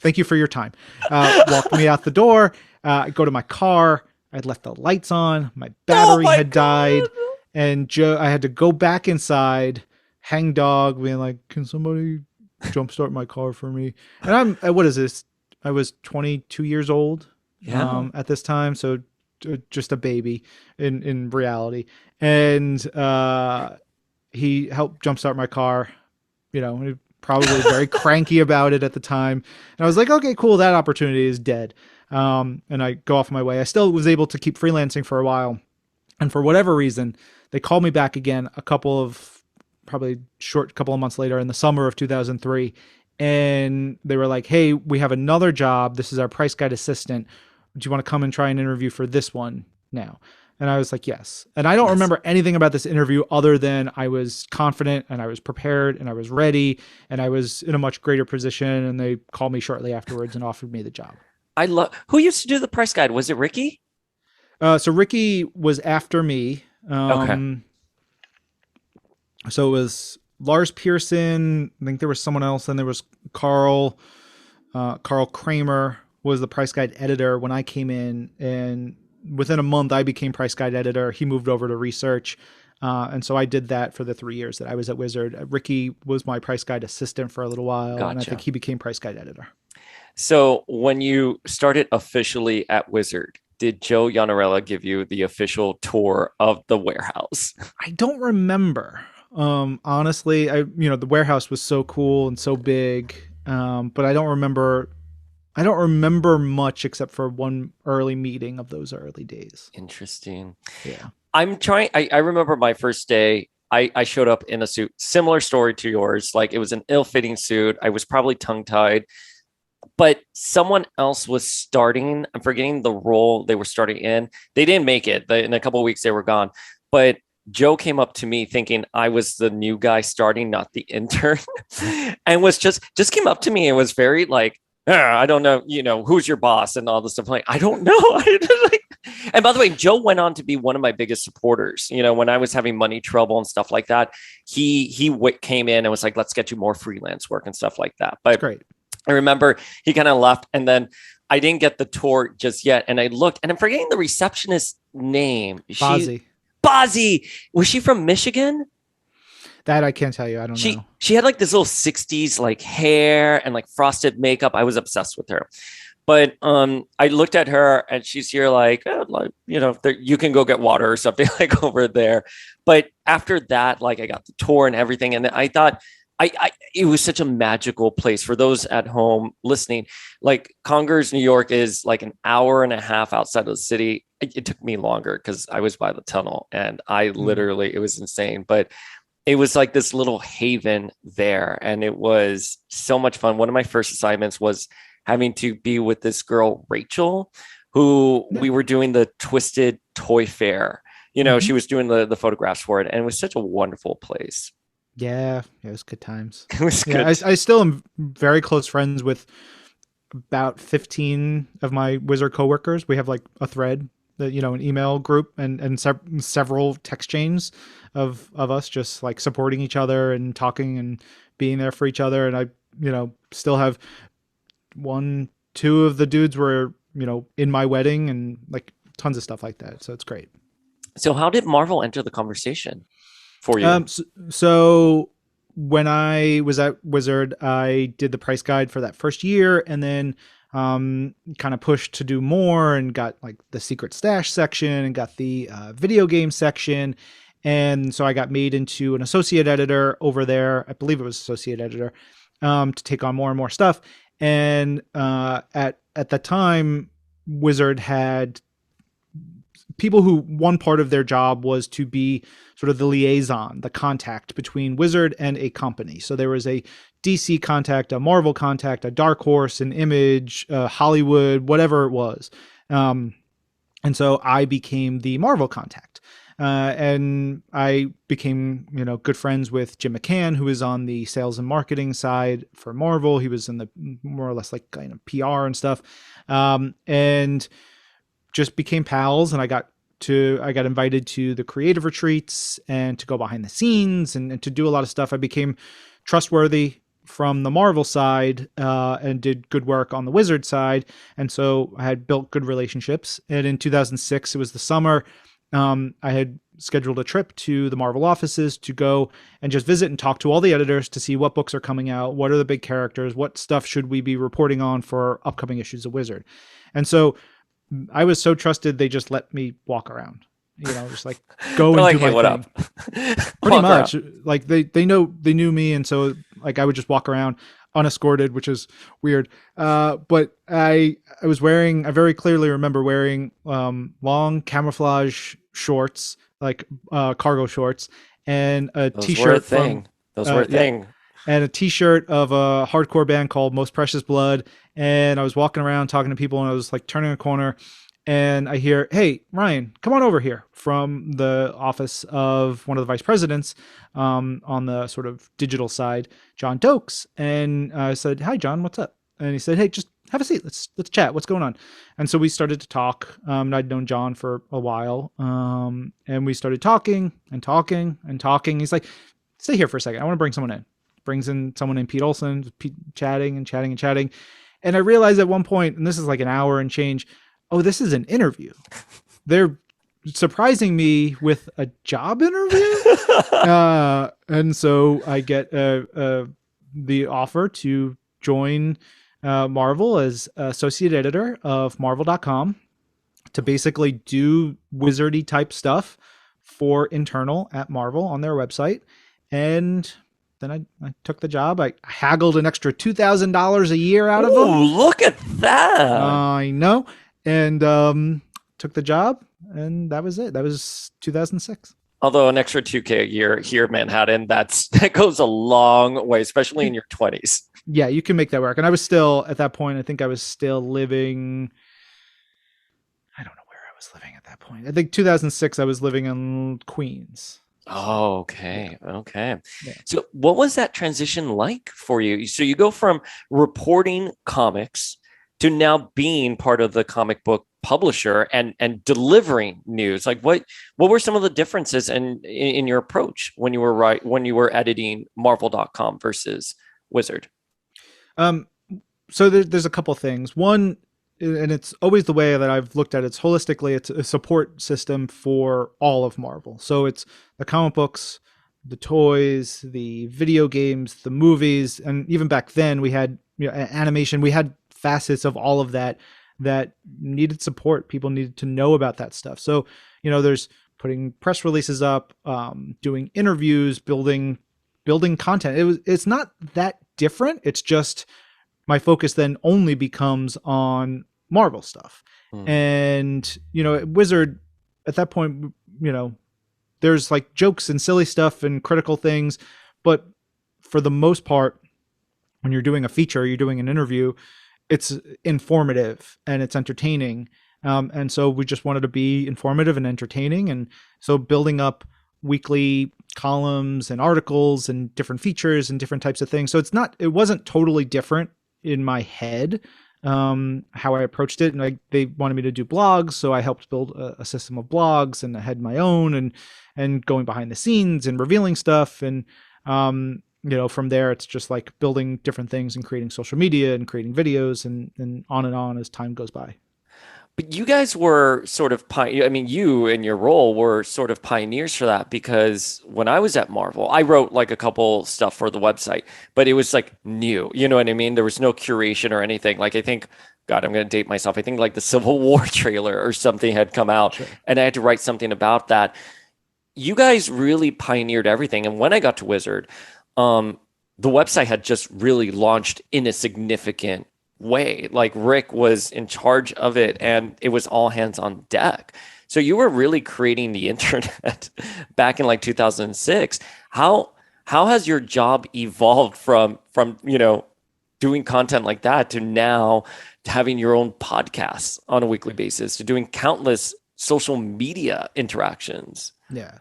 thank you for your time." Walked me out the door. I go to my car. I'd left the lights on, my Oh battery my had died, god! and I had to go back inside, hang dog, being like, "Can somebody jumpstart my car for me?" And what is this? I was 22 years old Yeah. at this time, so just a baby in reality. And he helped jumpstart my car. Probably very cranky about it at the time. And I was like, okay, cool, that opportunity is dead. And I go off my way. I still was able to keep freelancing for a while. And for whatever reason, they called me back again probably short couple of months later in the summer of 2003. And they were like, hey, we have another job. This is our price guide assistant. Do you want to come and try an interview for this one now? And I was like, yes. And I don't Yes. remember anything about this interview other than I was confident and I was prepared and I was ready and I was in a much greater position. And they called me shortly afterwards and offered me the job. I love. Who used to do the price guide? Was it Ricky? So Ricky was after me. Okay. So it was Lars Pearson. I think there was someone else. Then there was Carl. Carl Kramer was the price guide editor when I came in, and within a month I became price guide editor. He moved over to research, and so I did that for the 3 years that I was at Wizard. Ricky was my price guide assistant for a little while, and I Gotcha. think he became price guide editor. So when you started officially at Wizard, did Joe Yanarella give you the official tour of the warehouse? I don't remember. Honestly, the warehouse was so cool and so big, but I don't remember. I don't remember much except for one early meeting of those early days. Interesting. Yeah. I remember my first day. I showed up in a suit, similar story to yours. Like it was an ill-fitting suit. I was probably tongue-tied, but someone else was starting. I'm forgetting the role they were starting in. They didn't make it. In a couple of weeks, they were gone. But Joe came up to me thinking I was the new guy starting, not the intern, and was just came up to me and was very like, I don't know, who's your boss and all this stuff. I'm like, I don't know. And by the way, Joe went on to be one of my biggest supporters. When I was having money trouble and stuff like that, he came in and was like, let's get you more freelance work and stuff like that. But That's great. I remember he kind of left, and then I didn't get the tour just yet. And I looked, and I'm forgetting the receptionist's name. Bozzy. Was she from Michigan? That I can't tell you. I don't know. She had like this little 60s like hair and like frosted makeup. I was obsessed with her. But I looked at her and she's here like, you can go get water or something like over there. But after that, like I got the tour and everything. And I thought it was such a magical place for those at home listening. Like Congers, New York is like an hour and a half outside of the city. It took me longer because I was by the tunnel and I literally, it was insane. But it was like this little haven there. And it was so much fun. One of my first assignments was having to be with this girl, Rachel, who we were doing the Twisted Toy Fair. She was doing the photographs for it. And it was such a wonderful place. Yeah, it was good times. It was good. Yeah, I still am very close friends with about 15 of my Wizard coworkers. We have like a thread, an email group and several text chains of us just like supporting each other and talking and being there for each other. And I, still have 1, 2 of the dudes were, in my wedding and like tons of stuff like that. So it's great. So how did Marvel enter the conversation for you? So when I was at Wizard, I did the price guide for that first year and then kind of pushed to do more and got like the secret stash section and got the video game section. And so I got made into an associate editor over there. I believe it was associate editor to take on more and more stuff. And at the time, Wizard had people who one part of their job was to be sort of the liaison, the contact between Wizard and a company. So there was a DC contact, a Marvel contact, a Dark Horse, an Image, Hollywood, whatever it was. And so I became the Marvel contact. And I became, good friends with Jim McCann, who is on the sales and marketing side for Marvel. He was in the more or less like kind of PR and stuff. And just became pals. And I got invited to the creative retreats and to go behind the scenes and to do a lot of stuff. I became trustworthy from the Marvel side and did good work on the Wizard side. And so I had built good relationships. And in 2006, it was the summer, I had scheduled a trip to the Marvel offices to go and just visit and talk to all the editors to see what books are coming out, what are the big characters, what stuff should we be reporting on for upcoming issues of Wizard. And so I was so trusted, they just let me walk around, just like go and do my what thing. up? Pretty Walk much. around. Like they knew me, and so like I would just walk around unescorted, which is weird. But I very clearly remember wearing long camouflage shorts, like cargo shorts, and a Those were a t-shirt thing. from Those were a yeah, thing. and a t-shirt of a hardcore band called Most Precious Blood. And I was walking around talking to people, and I was like turning a corner, and I hear, "Hey, Ryan, come on over here," from the office of one of the vice presidents on the sort of digital side, John Dokes. And I said, "Hi, John, what's up?" And he said, "Hey, just have a seat. Let's chat. What's going on?" And so we started to talk. And I'd known John for a while, and we started talking and talking and talking. He's like, "Stay here for a second. I want to bring someone in." Brings in someone named Pete Olson, chatting and chatting and chatting. And I realized at one point, and this is like an hour and change, oh, this is an interview. They're surprising me with a job interview. And so I get the offer to join Marvel as associate editor of Marvel.com to basically do wizardy type stuff for internal at Marvel on their website. And then I took the job. I haggled an extra $2,000 a year out of them. Ooh, look at that. I know. And took the job, and that was it. That was 2006. Although an extra 2K a year here in Manhattan, that goes a long way, especially in your 20s. Yeah, you can make that work. And I was still, at that point, I think I was still living, I don't know where I was living at that point. I think 2006, I was living in Queens. Oh, okay. Yeah. Okay. Yeah. So what was that transition like for you? So you go from reporting comics to now being part of the comic book publisher and delivering news. Like what were some of the differences in your approach when you were editing Marvel.com versus Wizard? So there's a couple things. One, and it's always the way that I've looked at it, it's holistically, it's a support system for all of Marvel. So it's the comic books, the toys, the video games, the movies, and even back then we had animation. We had facets of all of that needed support. People needed to know about that stuff. So there's putting press releases up, doing interviews, building content. It's not that different. It's just my focus then only becomes on Marvel stuff. And, Wizard at that point, there's like jokes and silly stuff and critical things. But for the most part, when you're doing a feature, you're doing an interview, it's informative and it's entertaining. And so we just wanted to be informative and entertaining. And so building up weekly columns and articles and different features and different types of things. So it wasn't totally different in my head, how I approached it. And they wanted me to do blogs. So I helped build a system of blogs, and I had my own and going behind the scenes and revealing stuff. And, from there, it's just like building different things and creating social media and creating videos and on as time goes by. But you guys were sort of, you in your role were sort of pioneers for that, because when I was at Marvel, I wrote like a couple stuff for the website, but it was like new, you know what I mean? There was no curation or anything. Like I think, God, I'm going to date myself. I think like the Civil War trailer or something had come out, sure, and I had to write something about that. You guys really pioneered everything. And when I got to Wizard, the website had just really launched in a significant way. Like Rick was in charge of it, and it was all hands on deck. So you were really creating the internet back in like 2006. How has your job evolved from doing content like that to now to having your own podcasts on a weekly basis, to doing countless social media interactions? Yeah.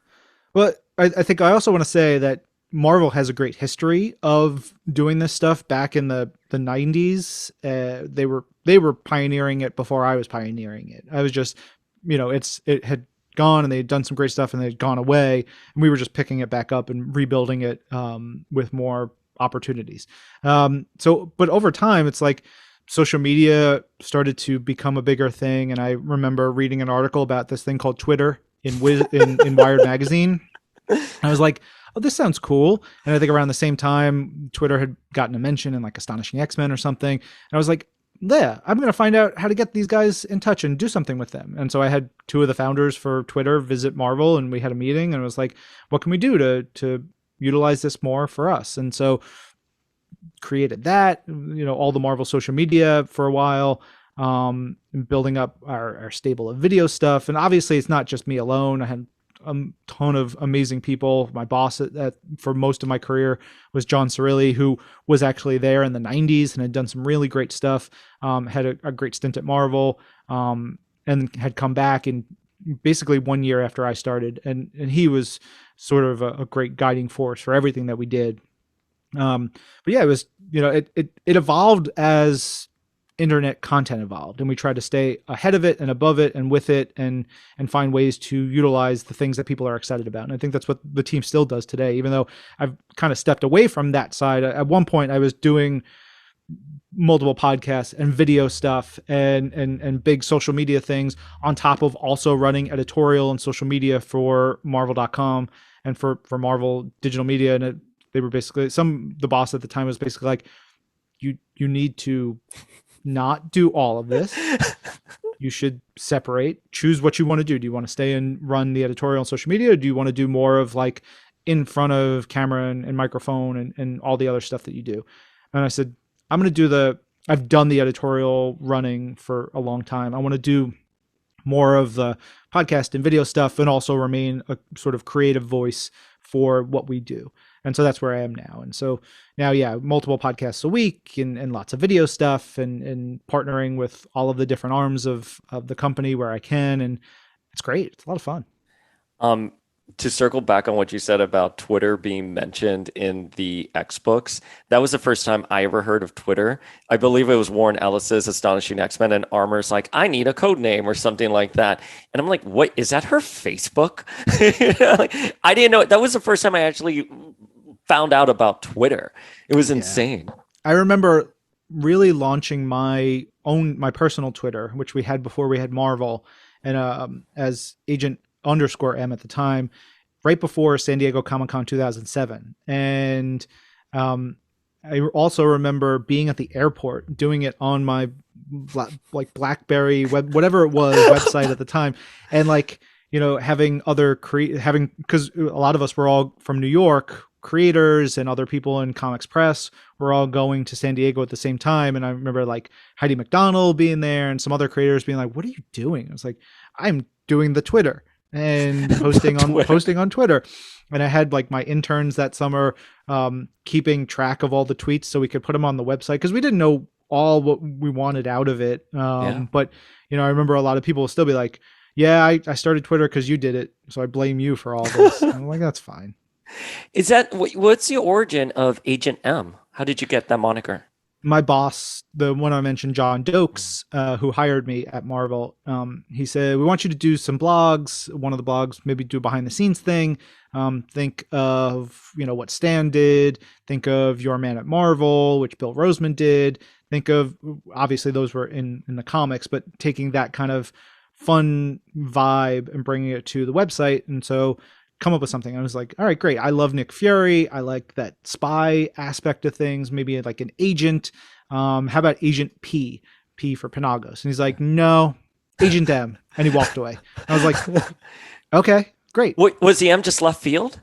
Well, I think I also want to say that Marvel has a great history of doing this stuff back in the 90s. They were pioneering it before I was pioneering it. I was just, it had gone and they had done some great stuff and they had gone away, and we were just picking it back up and rebuilding it with more opportunities. But over time, it's like social media started to become a bigger thing. And I remember reading an article about this thing called Twitter in Wired magazine. I was like, oh, this sounds cool. And I think around the same time, Twitter had gotten a mention in like Astonishing X-Men or something. And I was like, yeah, I'm going to find out how to get these guys in touch and do something with them. And so I had two of the founders for Twitter visit Marvel, and we had a meeting, and it was like, what can we do to utilize this more for us? And so created that, all the Marvel social media for a while, building up our stable of video stuff. And obviously it's not just me alone. I had a ton of amazing people. My boss for most of my career was John Cirilli, who was actually there in the 90s and had done some really great stuff, had a great stint at Marvel, and had come back in basically 1 year after I started. And he was sort of a great guiding force for everything that we did. But yeah, it was, it evolved as internet content evolved, and we tried to stay ahead of it and above it and with it, and find ways to utilize the things that people are excited about. And I think that's what the team still does today, even though I've kind of stepped away from that side. At one point I was doing multiple podcasts and video stuff and big social media things on top of also running editorial and social media for Marvel.com and for Marvel Digital Media. And they were basically, the boss at the time was basically like, you need to not do all of this. You should separate, choose what you want to do. Do you want to stay and run the editorial and social media? Or do you want to do more of like in front of camera and microphone and all the other stuff that you do? And I said, I'm going to do I've done the editorial running for a long time. I want to do more of the podcast and video stuff, and also remain a sort of creative voice for what we do. And so that's where I am now. And so now, yeah, multiple podcasts a week and lots of video stuff and partnering with all of the different arms of the company where I can. And it's great. It's a lot of fun. To circle back on what you said about Twitter being mentioned in the X books, that was the first time I ever heard of Twitter. I believe it was Warren Ellis's Astonishing X-Men, and Armor's like, I need a code name or something like that. And I'm like, what, is that her Facebook? Like, I didn't know. That was the first time I actually found out about Twitter. It was insane. I remember really launching my personal Twitter, which we had before we had Marvel, and as Agent_M at the time, right before San Diego Comic-Con 2007. And I also remember being at the airport, doing it on my BlackBerry whatever it was website at the time, and having other because a lot of us were all from New York, creators and other people in comics press were all going to San Diego at the same time. And I remember like Heidi McDonald being there and some other creators being like, what are you doing? I was like, I'm doing the Twitter and posting on Twitter. And I had like my interns that summer keeping track of all the tweets so we could put them on the website, because we didn't know all what we wanted out of it. But I remember a lot of people will still be like, yeah, I started Twitter because you did it, so I blame you for all this. And I'm like, that's fine. Is that what's the origin of Agent M? How did you get that moniker? My boss, the one I mentioned, John Dokes, who hired me at Marvel, he said, we want you to do some blogs. One of the blogs, maybe do a behind the scenes thing. Think of, what Stan did. Think of Your Man at Marvel, which Bill Roseman did. Think of, obviously those were in the comics, but taking that kind of fun vibe and bringing it to the website. And so come up with something. I was like, all right, great. I love Nick Fury. I like that spy aspect of things. Maybe like an agent. How about Agent P for Penagos? And he's like, no, Agent M. And he walked away. I was like, okay, great. Wait, was the M just left field?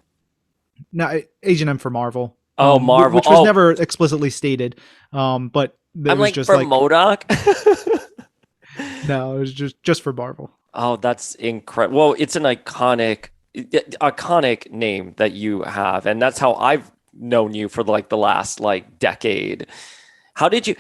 No, Agent M for Marvel. Oh, Marvel. Which was never explicitly stated. But it I'm was like, just for like MODOK? No, it was just for Marvel. Oh, that's incredible. Well, it's an iconic name that you have, and that's how I've known you for like the last decade. How did you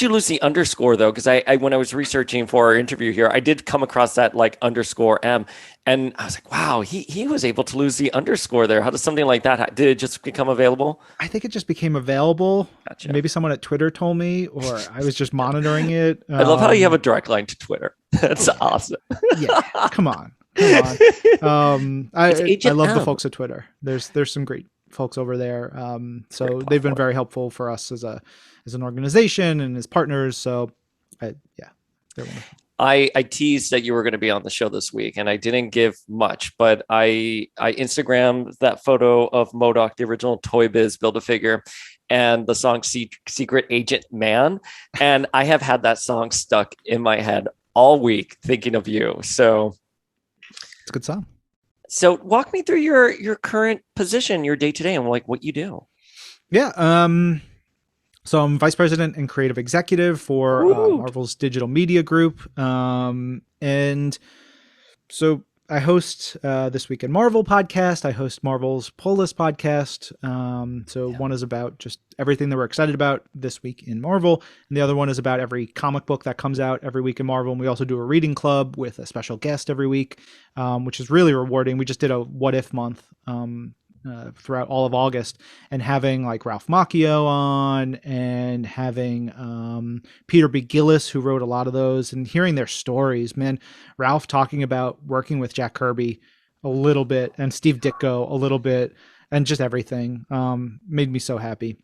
lose the underscore though? Because I when I was researching for our interview here, I did come across that _M, and I was like, wow, he was able to lose the underscore there. How does something like that? Did it just become available? I think it just became available. Gotcha. Maybe someone at Twitter told me, or I was just monitoring it. I love how you have a direct line to Twitter. That's awesome. Yeah, come on. I love the folks at Twitter. There's some great folks over there. Great So they've been platform. very helpful for us as an organization and as partners. So yeah, they're wonderful. I teased that you were going to be on the show this week, and I didn't give much, but I Instagrammed that photo of MODOK, the original Toy Biz Build-A-Figure, and the song Secret Agent Man. And I have had that song stuck in my head all week thinking of you. So It's a good song. so walk me through your current position, your day-to-day, and like what you do. Yeah. So I'm vice president and creative executive for Marvel's digital media group. And so I host This Week in Marvel podcast. I host Marvel's Pull List podcast. So one is about just everything that we're excited about this week in Marvel. And the other one is about every comic book that comes out every week in Marvel. And we also do a reading club with a special guest every week, which is really rewarding. We just did a What If month throughout all of August, and having like Ralph Macchio on, and having Peter B. Gillis, who wrote a lot of those, and hearing their stories. Man, Ralph talking about working with Jack Kirby a little bit and Steve Ditko a little bit and just everything made me so happy.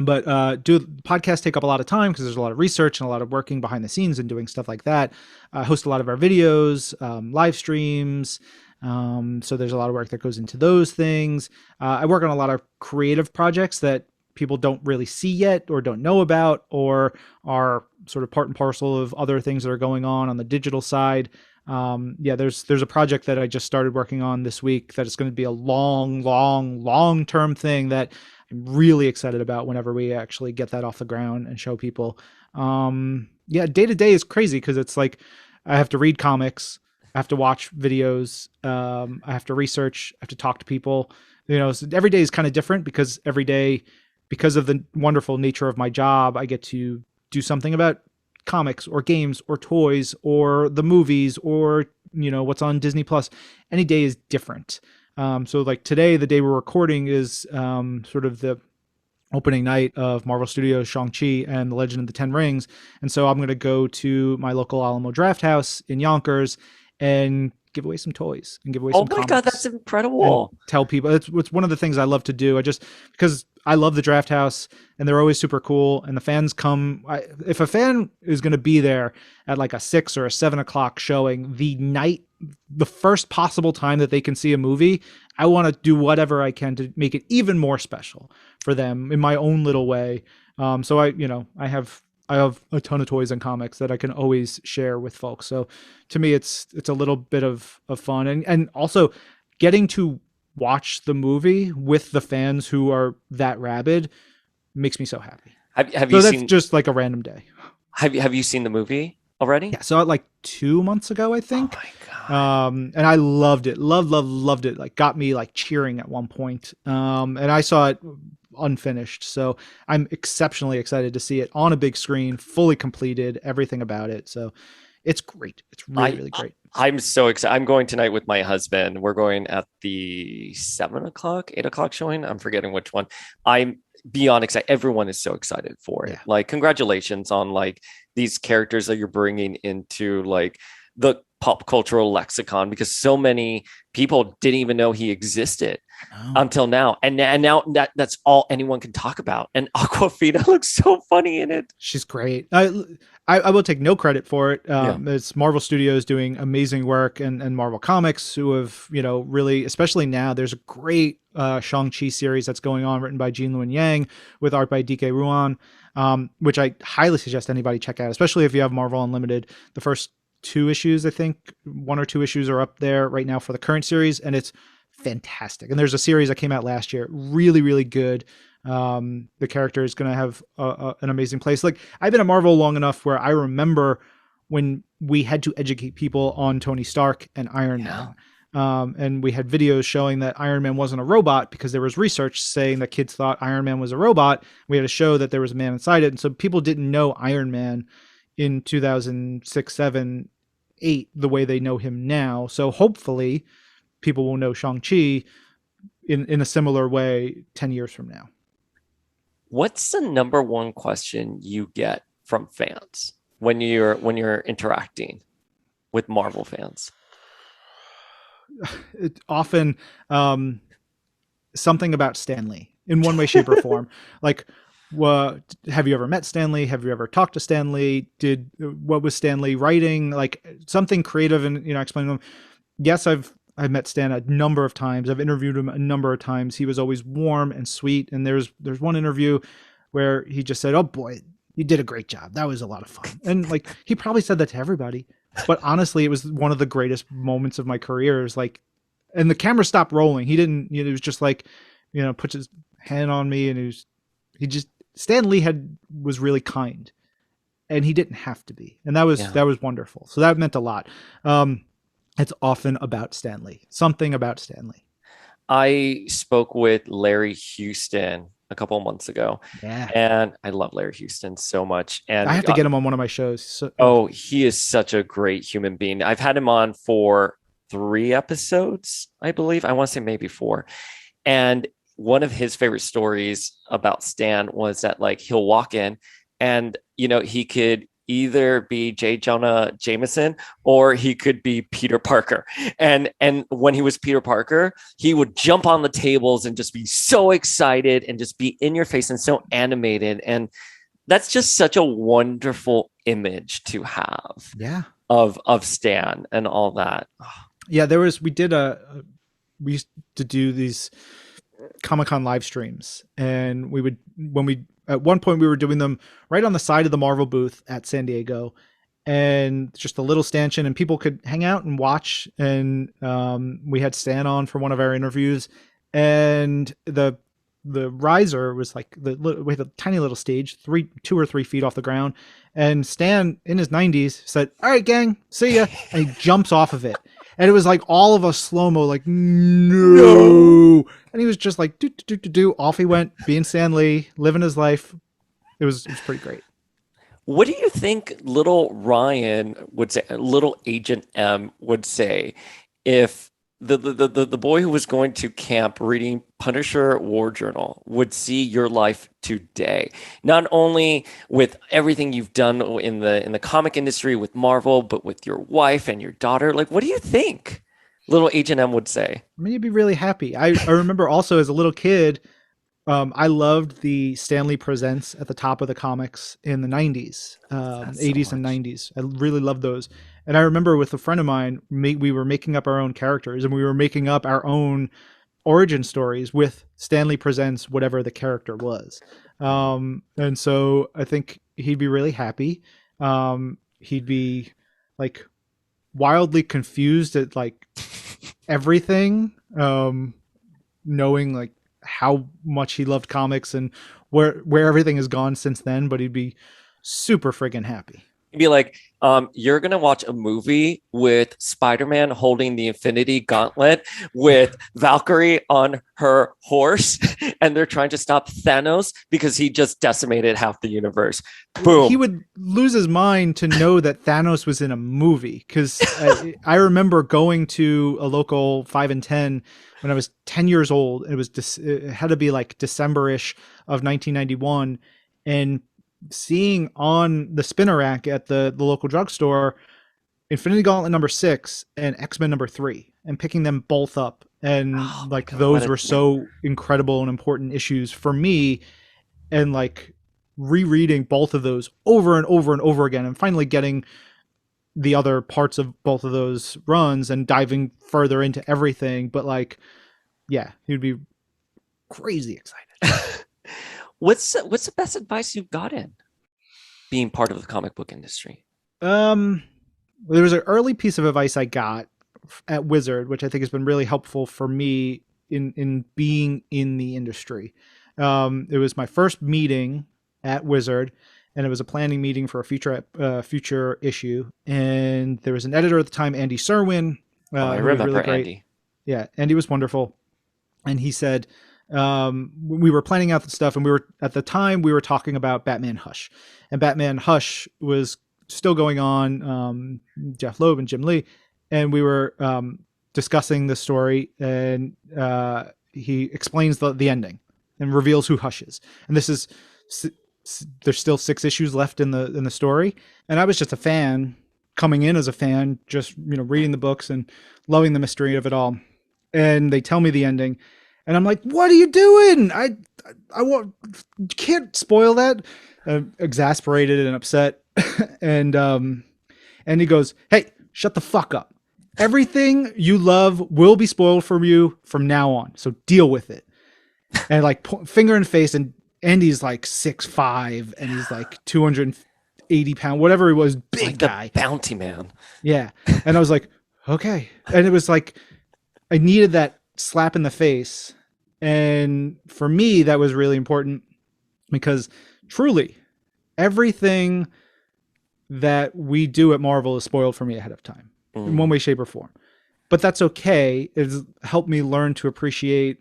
But podcasts take up a lot of time because there's a lot of research and a lot of working behind the scenes and doing stuff like that. I host a lot of our videos, live streams. So there's a lot of work that goes into those things. I work on a lot of creative projects that people don't really see yet or don't know about, or are sort of part and parcel of other things that are going on the digital side. There's a project that I just started working on this week that is going to be a long-term thing that I'm really excited about whenever we actually get that off the ground and show people. Day to day is crazy because it's like I have to read comics, I have to watch videos, I have to research, I have to talk to people. So every day is kind of different because every day, because of the wonderful nature of my job, I get to do something about comics or games or toys or the movies or what's on Disney Plus. Any day is different. So like today, the day we're recording is sort of the opening night of Marvel Studios Shang-Chi and the Legend of the Ten Rings. And so I'm going to go to my local Alamo Draft House in Yonkers and give away some toys and give away some comics. Oh my God, that's incredible. Tell people. It's one of the things I love to do. Because I love the Draft House and they're always super cool. And the fans come. If a fan is going to be there at like a 6 or a 7 o'clock showing the first possible time that they can see a movie, I want to do whatever I can to make it even more special for them in my own little way. So I have a ton of toys and comics that I can always share with folks. So to me, it's a little bit of fun, and also getting to watch the movie with the fans who are that rabid makes me so happy. Have you that's seen? Just like a random day. Have you seen the movie already? Yeah, saw it like 2 months ago, I think. Oh my God. And I loved it. Loved it. Like got me like cheering at one point. And I saw it unfinished. So I'm exceptionally excited to see it on a big screen, fully completed, everything about it. So it's great. It's really great. I'm so excited. I'm going tonight with my husband. We're going at the 7 o'clock, 8 o'clock showing. I'm forgetting which one. I'm beyond excited. Everyone is so excited for it. Yeah. Like, congratulations on like these characters that you're bringing into like the pop cultural lexicon, because so many people didn't even know he existed until now. And now that's all anyone can talk about. And Aquafina looks so funny in it. She's great. I will take no credit for it. It's Marvel Studios doing amazing work, and Marvel Comics, who have, really, especially now, there's a great Shang-Chi series that's going on, written by Jean Luen Yang with art by DK Ruan, which I highly suggest anybody check out, especially if you have Marvel Unlimited. The first 2 issues, I think 1 or 2 issues are up there right now for the current series, and it's fantastic. And there's a series that came out last year, really good. The character is going to have an amazing place. Like, I've been at Marvel long enough where I remember when we had to educate people on Tony Stark and Iron Man. And we had videos showing that Iron Man wasn't a robot because there was research saying that kids thought Iron Man was a robot. We had to show that there was a man inside it. And so people didn't know Iron Man in 2006, 7, 8 the way they know him now. So hopefully people will know Shang-Chi in a similar way 10 years from now. What's the number one question you get from fans when you're interacting with Marvel fans? It often, something about Stan Lee in one way, shape, or form. Like, have you ever met Stan Lee? Have you ever talked to Stan Lee? What was Stan Lee writing? Like something creative, and explain to them. Yes, I've met Stan a number of times. I've interviewed him a number of times. He was always warm and sweet. And there's one interview where he just said, "Oh boy, you did a great job. That was a lot of fun." And like he probably said that to everybody, but honestly, it was one of the greatest moments of my career. Is like, and the camera stopped rolling. He didn't. It was just like, puts his hand on me, and Stan Lee was really kind, and he didn't have to be, and that was wonderful. So that meant a lot. It's often about Stan Lee, something about Stan Lee. I spoke with Larry Houston a couple of months ago, and I love Larry Houston so much. And I have to get him on one of my shows. He is such a great human being. I've had him on for 3 episodes, I believe. I want to say maybe 4. And one of his favorite stories about Stan was that like he'll walk in and, he could either be J. Jonah Jameson or he could be Peter Parker. And when he was Peter Parker, he would jump on the tables and just be so excited and just be in your face and so animated. And that's just such a wonderful image to have. Yeah. Of Stan and all that. Yeah, we used to do these Comic-Con live streams, and at one point we were doing them right on the side of the Marvel booth at San Diego, and just a little stanchion, and people could hang out and watch. And we had Stan on for one of our interviews, and the riser was like we had a tiny little stage, 2 or 3 feet off the ground, and Stan in his 90s said, "All right, gang, see ya," and he jumps off of it. And it was like all of us slow-mo, like, no. And he was just like, do. Off he went, being Stan Lee, living his life. It was pretty great. What do you think little Ryan would say, little Agent M would say, if the boy who was going to camp reading Punisher War Journal would see your life today, not only with everything you've done in the comic industry with Marvel, but with your wife and your daughter? Like, what do you think little Agent M would say? I mean, you'd be really happy. I remember also as a little kid, I loved the Stan Lee Presents at the top of the comics in the 90s, 80s and 90s. I really loved those. And I remember with a friend of mine, we were making up our own characters, and we were making up our own origin stories with Stan Lee Presents whatever the character was. And so I think he'd be really happy. He'd be like wildly confused at like everything, knowing like how much he loved comics and where everything has gone since then, but he'd be super friggin' happy. He'd be like, you're going to watch a movie with Spider-Man holding the Infinity Gauntlet with Valkyrie on her horse, and they're trying to stop Thanos because he just decimated half the universe. Boom. He would lose his mind to know that Thanos was in a movie, because I remember going to a local 5 and 10 when I was 10 years old. It had to be like December-ish of 1991, and seeing on the spinner rack at the local drugstore Infinity Gauntlet number 6 and X-Men number 3, and picking them both up, and those were so incredible and important issues for me, and like rereading both of those over and over and over again, and finally getting the other parts of both of those runs and diving further into everything. But like, yeah, he'd be crazy excited. What's the best advice you've gotten being part of the comic book industry? There was an early piece of advice I got at Wizard, which I think has been really helpful for me in being in the industry. It was my first meeting at Wizard, and it was a planning meeting for a future issue. And there was an editor at the time, Andy Serwin. I remember really Andy. Yeah, Andy was wonderful. And he said, we were planning out the stuff, and at the time we were talking about Batman Hush, and Batman Hush was still going on, Jeff Loeb and Jim Lee, and we were discussing the story, and he explains the ending and reveals who Hush is. And this is, there's still 6 issues left in the story, and I was just a fan, coming in as a fan, just reading the books and loving the mystery of it all. And they tell me the ending, And I'm like, what are you doing? I want, you can't spoil that. Exasperated and upset. and, and he goes, hey, shut the fuck up. Everything you love will be spoiled for you from now on. So deal with it. And like finger in face. And Andy's like 6'5" and he's like 280 pounds, whatever he was, big like guy. The bounty man. Yeah. And I was like, okay. And it was like, I needed that slap in the face. And for me, that was really important because truly everything that we do at Marvel is spoiled for me ahead of time in one way, shape, or form. But that's okay. It's helped me learn to appreciate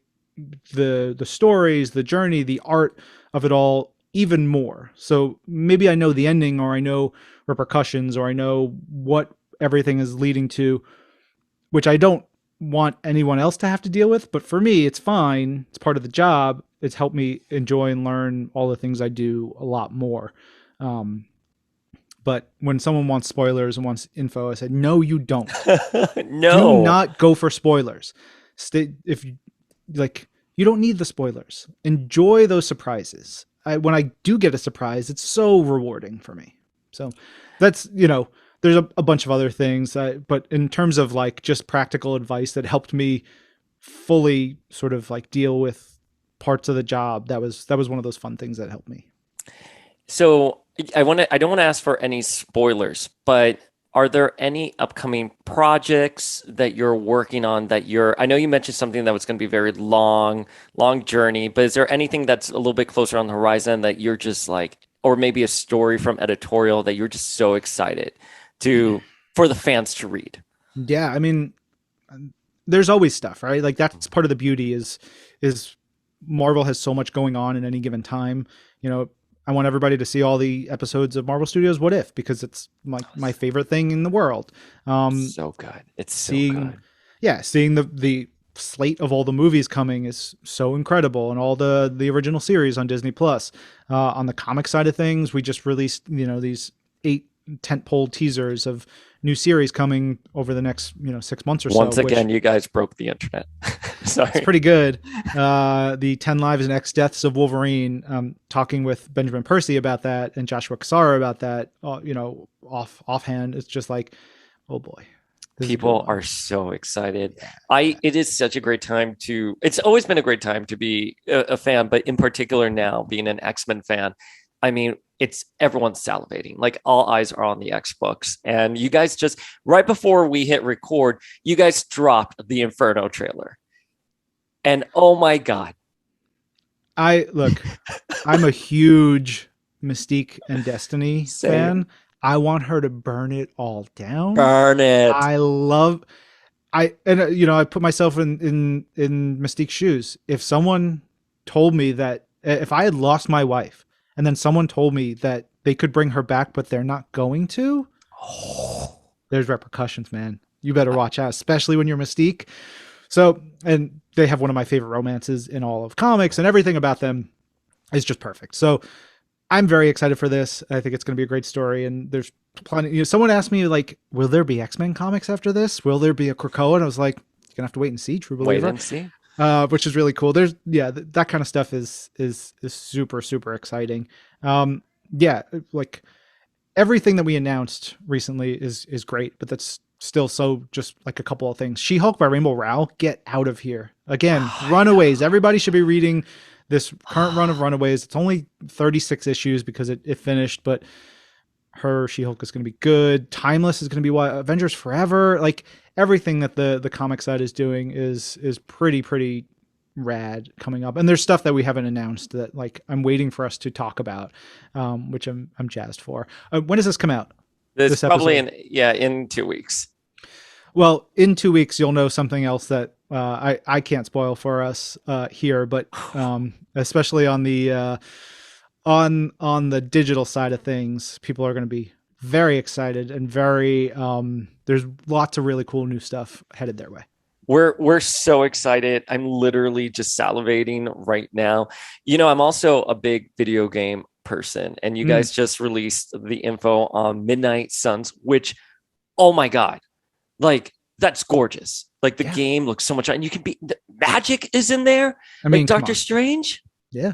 the stories, the journey, the art of it all even more. So maybe I know the ending, or I know repercussions, or I know what everything is leading to, which I don't want anyone else to have to deal with. But for me, it's fine. It's part of the job. It's helped me enjoy and learn all the things I do a lot more. But when someone wants spoilers and wants info, I said, no, you don't. No. Do not go for spoilers. Stay, if you like, you don't need the spoilers. Enjoy those surprises. When I do get a surprise, it's so rewarding for me. So that's, there's a bunch of other things. But in terms of like just practical advice that helped me fully sort of like deal with parts of the job, that was one of those fun things that helped me. So I don't want to ask for any spoilers, but are there any upcoming projects that you're working on I know you mentioned something that was going to be very long journey, but is there anything that's a little bit closer on the horizon that you're just like, or maybe a story from editorial that you're just so excited for the fans to read? Yeah. I mean, there's always stuff, right? Like that's part of the beauty is Marvel has so much going on in any given time. I want everybody to see all the episodes of Marvel Studios What If, because it's my favorite thing in the world. So good. It's so good. Yeah, seeing the slate of all the movies coming is so incredible, and all the original series on Disney Plus. On the comic side of things, we just released these 8 tentpole teasers of new series coming over the next 6 months or so. Once again, you guys broke the internet. Sorry. It's pretty good. The 10 Lives and X Deaths of Wolverine, talking with Benjamin Percy about that and Joshua Cassara about that, offhand, it's just like, oh boy. People are so excited. It is such a great time it's always been a great time to be a fan, but in particular now being an X-Men fan, I mean, everyone's salivating. Like all eyes are on the X books, and you guys just right before we hit record, you guys dropped the Inferno trailer. And oh my God. I'm a huge Mystique and Destiny fan. I want her to burn it all down. Burn it. I put myself in Mystique's shoes. If someone told me that, if I had lost my wife and then someone told me that they could bring her back, but they're not going to, there's repercussions, man. You better watch out, especially when you're Mystique. So, and they have one of my favorite romances in all of comics, and everything about them is just perfect. So I'm very excited for this. I think it's going to be a great story. And there's plenty, someone asked me like, will there be X-Men comics after this? Will there be a Krakoa? And I was like, you're gonna have to wait and see, True Believer. Wait and see. Which is really cool. There's, that kind of stuff is super, super exciting. Like everything that we announced recently is great, but that's still so just like a couple of things. She-Hulk by Rainbow Rowell, get out of here. Again, Runaways. Everybody should be reading this current run of Runaways. It's only 36 issues because it finished, but her She-Hulk is going to be good. Timeless is going to be what Avengers Forever. Like everything that the comic side is doing is pretty rad coming up. And there's stuff that we haven't announced that like I'm waiting for us to talk about, which I'm jazzed for. When does this come out? This probably in 2 weeks. Well, in 2 weeks, you'll know something else that I can't spoil for us here, but especially on the on the digital side of things, people are going to be very excited and very there's lots of really cool new stuff headed their way. We're so excited. I'm literally just salivating right now. I'm also a big video game person, and you guys just released the info on Midnight Suns, which, oh my God, like that's gorgeous. Like the Yeah. game looks so much, and you can be magic is in there. I mean, Like come Doctor on. Strange. Yeah.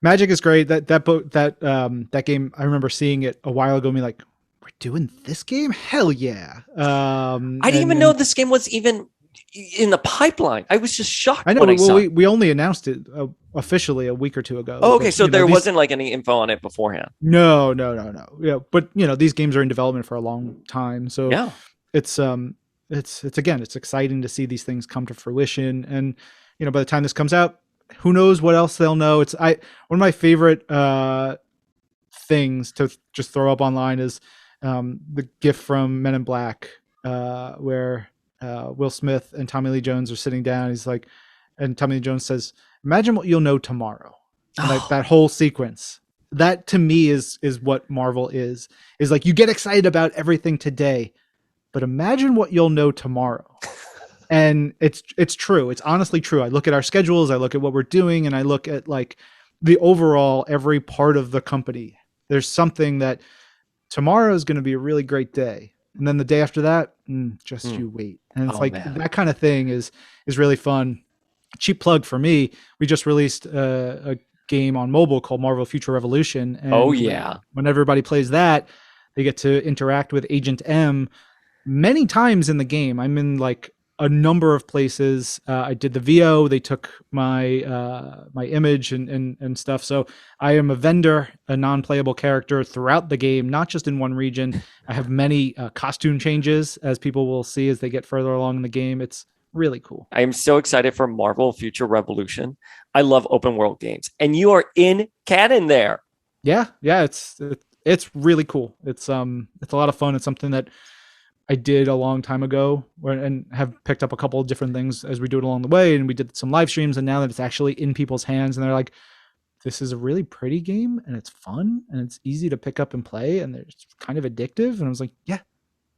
Magic is great. That game, I remember seeing it a while ago and be like, we're doing this game? Hell yeah. I didn't even know And this game was even in the pipeline. I was just shocked I know, when I well, saw it. we only announced it officially a week or two ago, Oh, okay, but so there these, wasn't like any info on it beforehand. no. Yeah. But these games are in development for a long time. So Yeah. it's, it's again, it's exciting to see these things come to fruition. And, by the time this comes out, who knows what else they'll know. One of my favorite, things to just throw up online is the gif from Men in Black, where Will Smith and Tommy Lee Jones are sitting down. He's like, and Tommy Lee Jones says, "Imagine what you'll know tomorrow." And that whole sequence, that to me is what Marvel is like. You get excited about everything today, but imagine what you'll know tomorrow. And it's true. It's honestly true. I look at our schedules, I look at what we're doing, and I look at like the overall every part of the company. There's something that tomorrow is going to be a really great day, and then the day after that, just you wait. And it's like man. that kind of thing is really fun. Cheap plug for me. We just released a game on mobile called Marvel Future Revolution, and Oh yeah. when everybody plays that, they get to interact with Agent M many times in the game. I'm in like a number of places. I did the VO. They took my my image and stuff. So I am a vendor, a non-playable character throughout the game, not just in one region. I have many costume changes, as people will see as they get further along in the game. It's really cool. I am so excited for Marvel Future Revolution. I love open world games, and you are in canon there. Yeah, it's really cool. It's a lot of fun. It's something that I did a long time ago, and have picked up a couple of different things as we do it along the way. And we did some live streams, and now that it's actually in people's hands, and they're like, "This is a really pretty game, and it's fun, and it's easy to pick up and play, and it's kind of addictive." And I was like, "Yeah,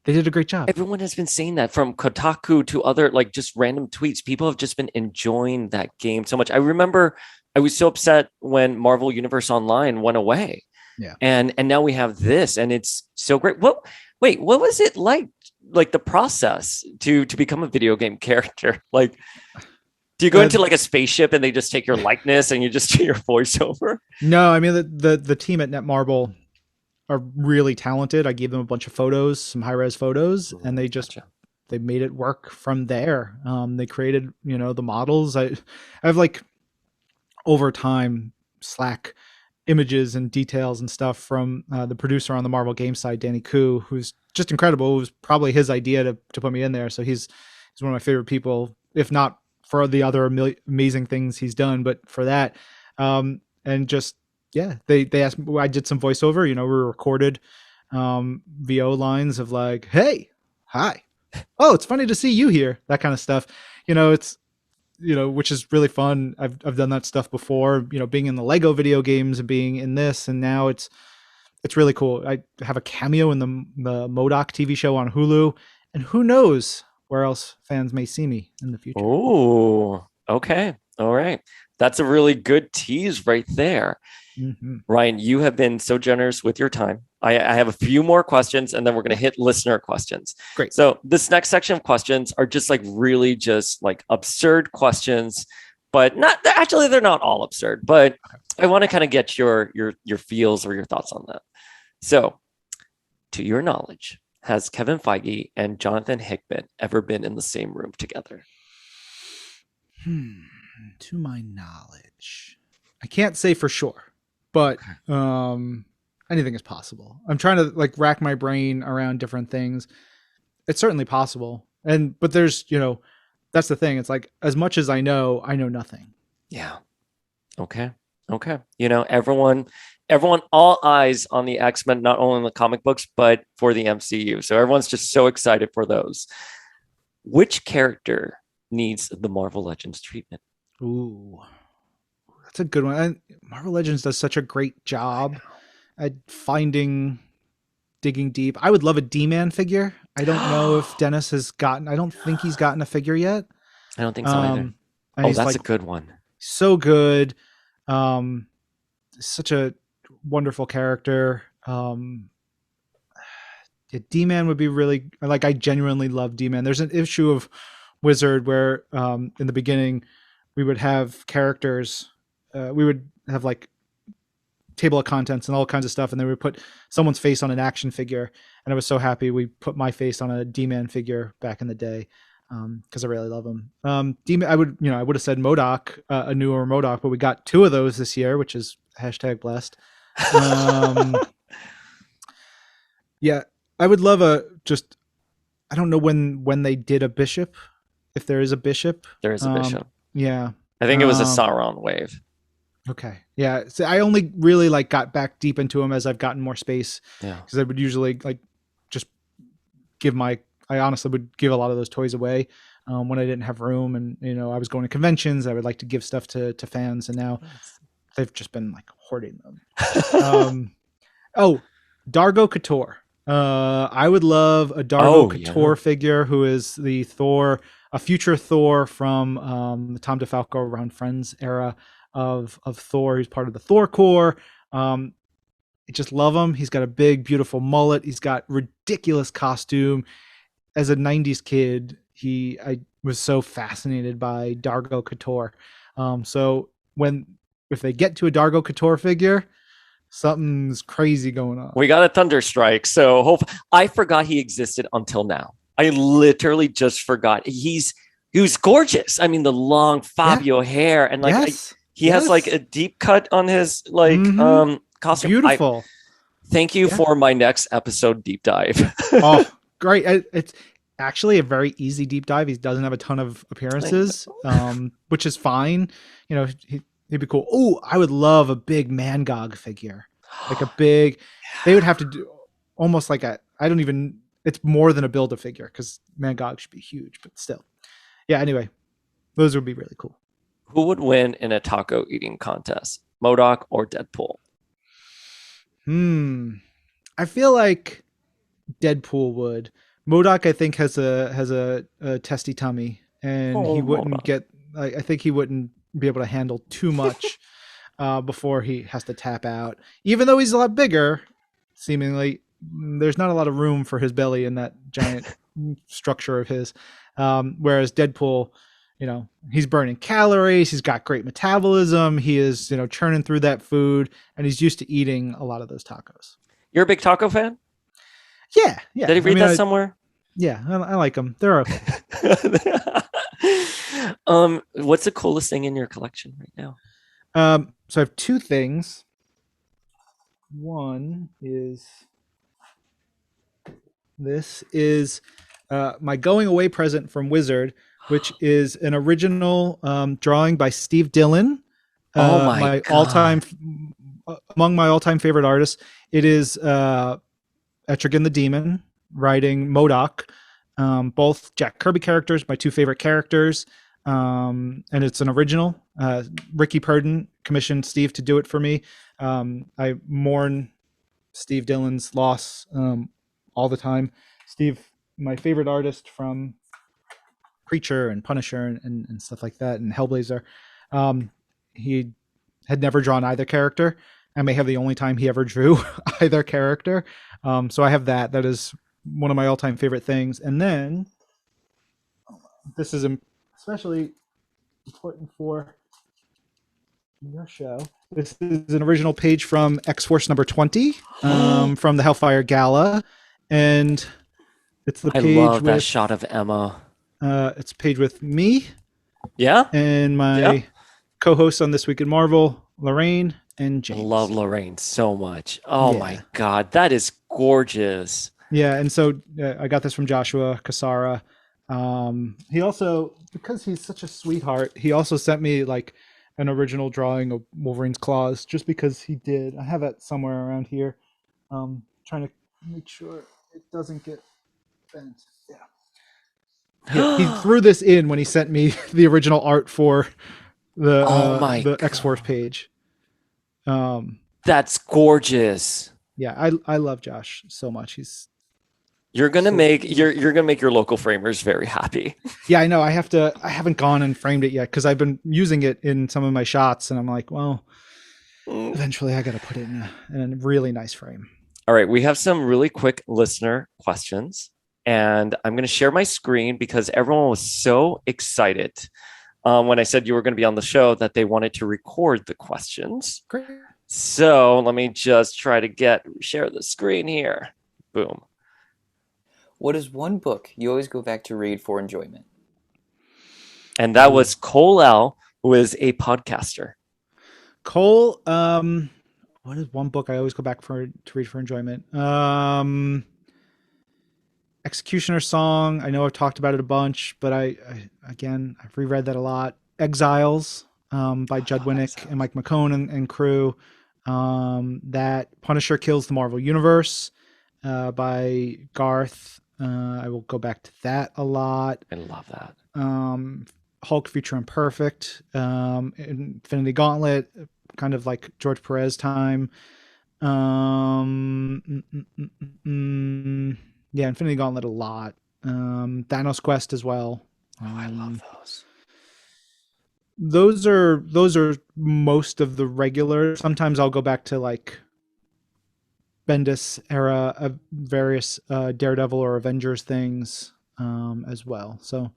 they did a great job." Everyone has been saying that, from Kotaku to other like just random tweets. People have just been enjoying that game so much. I remember I was so upset when Marvel Universe Online went away. Yeah. And now we have this, and it's so great. What was it like the process to become a video game character? Like, do you go into like a spaceship and they just take your likeness and you just do your voiceover? No, I mean the team at Netmarble are really talented. I gave them a bunch of photos, some high res photos, and they just they made it work from there. They created the models. I have like over time Slack images and details and stuff from the producer on the Marvel game side, DanWho, who's just incredible. It was probably his idea to put me in there. So he's one of my favorite people, if not for the other amazing things he's done, but for that. And just, yeah, they asked me, I did some voiceover, we recorded VO lines of like, "Hey, hi. Oh, it's funny to see you here." That kind of stuff. It's, which is really fun. I've done that stuff before, being in the Lego video games and being in this, and now it's really cool. I have a cameo in the MODOK TV show on Hulu, and who knows where else fans may see me in the future. Oh, okay. All right. That's a really good tease right there. Mm-hmm. Ryan, you have been so generous with your time. I have a few more questions, and then we're going to hit listener questions. Great. So this next section of questions are just like really just like absurd questions, but not actually, they're not all absurd, but I want to kind of get your feels or your thoughts on that. So, to your knowledge, has Kevin Feige and Jonathan Hickman ever been in the same room together? To my knowledge, I can't say for sure, but anything is possible. I'm trying to like rack my brain around different things. It's certainly possible. But there's, that's the thing. It's like, as much as I know nothing. Yeah. Okay. Everyone, all eyes on the X-Men, not only in the comic books, but for the MCU. So everyone's just so excited for those. Which character needs the Marvel Legends treatment? Ooh, that's a good one. And Marvel Legends does such a great job at digging deep. I would love a D-Man figure. I don't know if Dennis has gotten, I don't think he's gotten a figure yet. I don't think so either. That's like, a good one. So good. Such a wonderful character. Yeah, D-Man would be really like, I genuinely love D-Man. There's an issue of Wizard where in the beginning we would have characters, we would have like table of contents and all kinds of stuff, and then we would put someone's face on an action figure. And I was so happy we put my face on a D-Man figure back in the day because I really love him. D-Man, I would have said MODOK, a newer MODOK, but we got 2 of those this year, which is #blessed. Yeah, I would love I don't know when they did a bishop, if there is a bishop. There is a bishop. Yeah. I think it was a Sauron wave. Okay. Yeah. So I only really like got back deep into them as I've gotten more space. Yeah. Because I would usually like just I honestly would give a lot of those toys away when I didn't have room, and I was going to conventions. I would like to give stuff to fans, and now they've just been like hoarding them. Dargo Couture. I would love a Dargo Couture figure who is the Thor, a future Thor from the Tom DeFalco around Friends era of Thor. He's part of the Thor Corps. I just love him. He's got a big, beautiful mullet. He's got ridiculous costume. As a 90s kid, I was so fascinated by Dargo Couture. So if they get to a Dargo Couture figure, something's crazy going on. We got a Thunderstrike. So I forgot he existed until now. I literally just forgot. He was gorgeous. I mean, the long Fabio hair, and like he has like a deep cut on his costume. Beautiful. Thank you for my next episode deep dive. Oh, great. It's actually a very easy deep dive. He doesn't have a ton of appearances, which is fine. He'd be cool. Oh, I would love a big Mangog figure. Like a big, they would have to do almost like it's more than a Build-A-Figure because Mangog should be huge, but still. Yeah, anyway, those would be really cool. Who would win in a taco eating contest? MODOK or Deadpool? I feel like Deadpool would. MODOK, I think, has a testy tummy, and he wouldn't get. I think he wouldn't be able to handle too much before he has to tap out. Even though he's a lot bigger, seemingly, there's not a lot of room for his belly in that giant structure of his. Whereas Deadpool, he's burning calories. He's got great metabolism. He is, churning through that food, and he's used to eating a lot of those tacos. You're a big taco fan? Yeah. Did he read that somewhere? Yeah, I like them. They're okay. What's the coolest thing in your collection right now? So I have 2 things. One is this is my going away present from Wizard, which is an original drawing by Steve Dillon. My God. Among my all-time favorite artists. It is Etrigan the Demon riding MODOK, both Jack Kirby characters, my 2 favorite characters. And it's an original. Ricky Purdon commissioned Steve to do it for me. I mourn Steve Dillon's loss all the time. Steve, my favorite artist from Preacher and Punisher and stuff like that, and Hellblazer. He had never drawn either character. I may have the only time he ever drew either character. So I have that. That is one of my all-time favorite things. And then this is especially important for your show. This is an original page from X-Force number 20 from the Hellfire Gala. And it's the page I love that shot of Emma. It's a page with me. Yeah. And my co-hosts on This Week in Marvel, Lorraine and James. I love Lorraine so much. Oh my God. That is gorgeous. Yeah. And so I got this from Joshua Cassara. He also, because he's such a sweetheart, he also sent me like an original drawing of Wolverine's claws just because he did. I have it somewhere around here. Trying to make sure it doesn't get bent. Yeah. He threw this in when he sent me the original art for the X-Force page. That's gorgeous. Yeah, I love Josh so much. You're gonna make your local framers very happy. Yeah, I know. I haven't gone and framed it yet because I've been using it in some of my shots, and I'm like, well, eventually I got to put it in a really nice frame. All right, we have some really quick listener questions, and I'm going to share my screen because everyone was so excited when I said you were going to be on the show that they wanted to record the questions. Great. So let me just try to share the screen here. Boom. What is one book you always go back to read for enjoyment? And that was Cole L, who is a podcaster. Cole, what is one book I always go back to read for enjoyment? Executioner Song. I know I've talked about it a bunch, but I've reread that a lot. Exiles, by Judd Winnick and Mike McCone and crew. That Punisher Kills the Marvel Universe, by Garth. I will go back to that a lot. I love that. Hulk Future Imperfect, Infinity Gauntlet, kind of like George Perez time. Yeah, Infinity Gauntlet a lot. Thanos Quest as well. I love those. Those are most of the regular. Sometimes I'll go back to like Bendis era of various Daredevil or Avengers things as well. So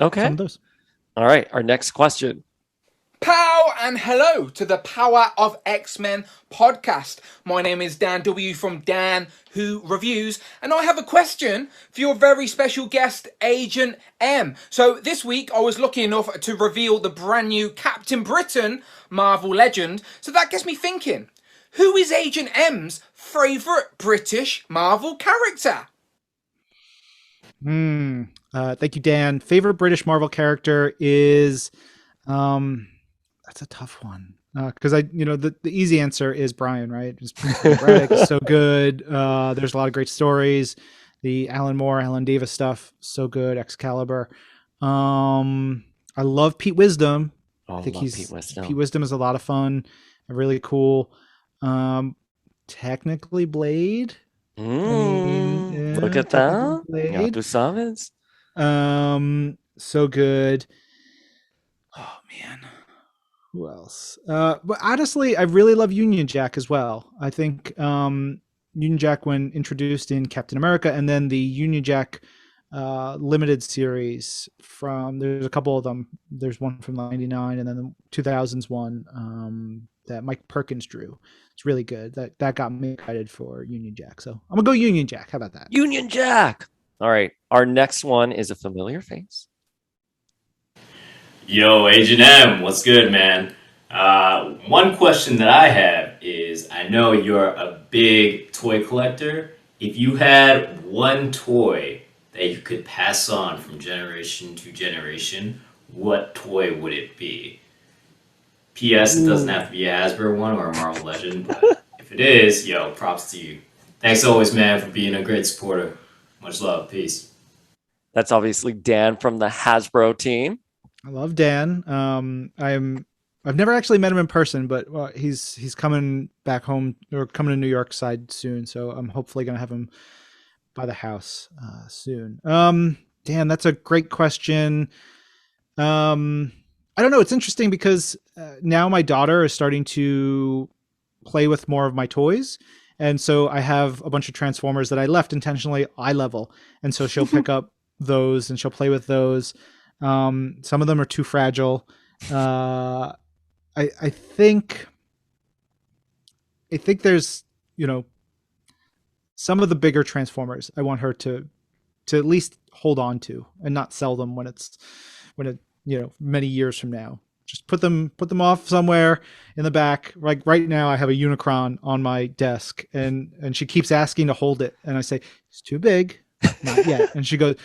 okay, some of those. All right, our next question. Pow and hello to the Power of X-Men podcast. My name is DanWho from DanWho Reviews, and I have a question for your very special guest, Agent M. So this week I was lucky enough to reveal the brand new Captain Britain Marvel legend. So that gets me thinking, who is Agent M's favourite British Marvel character? Thank you, Dan. Favorite British Marvel character is that's a tough one. Because the easy answer is Brian, right? Braddock is so good. There's a lot of great stories. The Alan Moore, Alan Davis stuff, so good. Excalibur. I love Pete Wisdom. Oh, I think Pete Wisdom. Pete Wisdom is a lot of fun, really cool. Technically Blade. Look at that. Blade. Tu sabes? So good. Oh man. Who else? But honestly, I really love Union Jack as well. I think Union Jack, when introduced in Captain America, and then the Union Jack limited series there's a couple of them. There's one from '99, and then the 2000s one that Mike Perkins drew. It's really good. That got me excited for Union Jack. So I'm gonna go Union Jack. How about that? Union Jack. All right. Our next one is a familiar face. Yo, Agent M, what's good, man? One question that I have is, I know you're a big toy collector. If you had one toy that you could pass on from generation to generation, what toy would it be? P.S. It doesn't have to be a Hasbro one or a Marvel Legend, but if it is, yo, props to you. Thanks always, man, for being a great supporter. Much love. Peace. That's obviously Dan from the Hasbro team. I love Dan. I've never actually met him in person, but he's coming back home or coming to New York side soon. So I'm hopefully going to have him by the house soon. Dan, that's a great question. I don't know. It's interesting because now my daughter is starting to play with more of my toys. And so I have a bunch of Transformers that I left intentionally eye level. And so she'll pick up those and she'll play with those. Some of them are too fragile. I think there's, some of the bigger Transformers I want her to at least hold on to and not sell them when it many years from now. Just put them off somewhere in the back. Like right now I have a Unicron on my desk and she keeps asking to hold it. And I say, it's too big. Not yet. And she goes,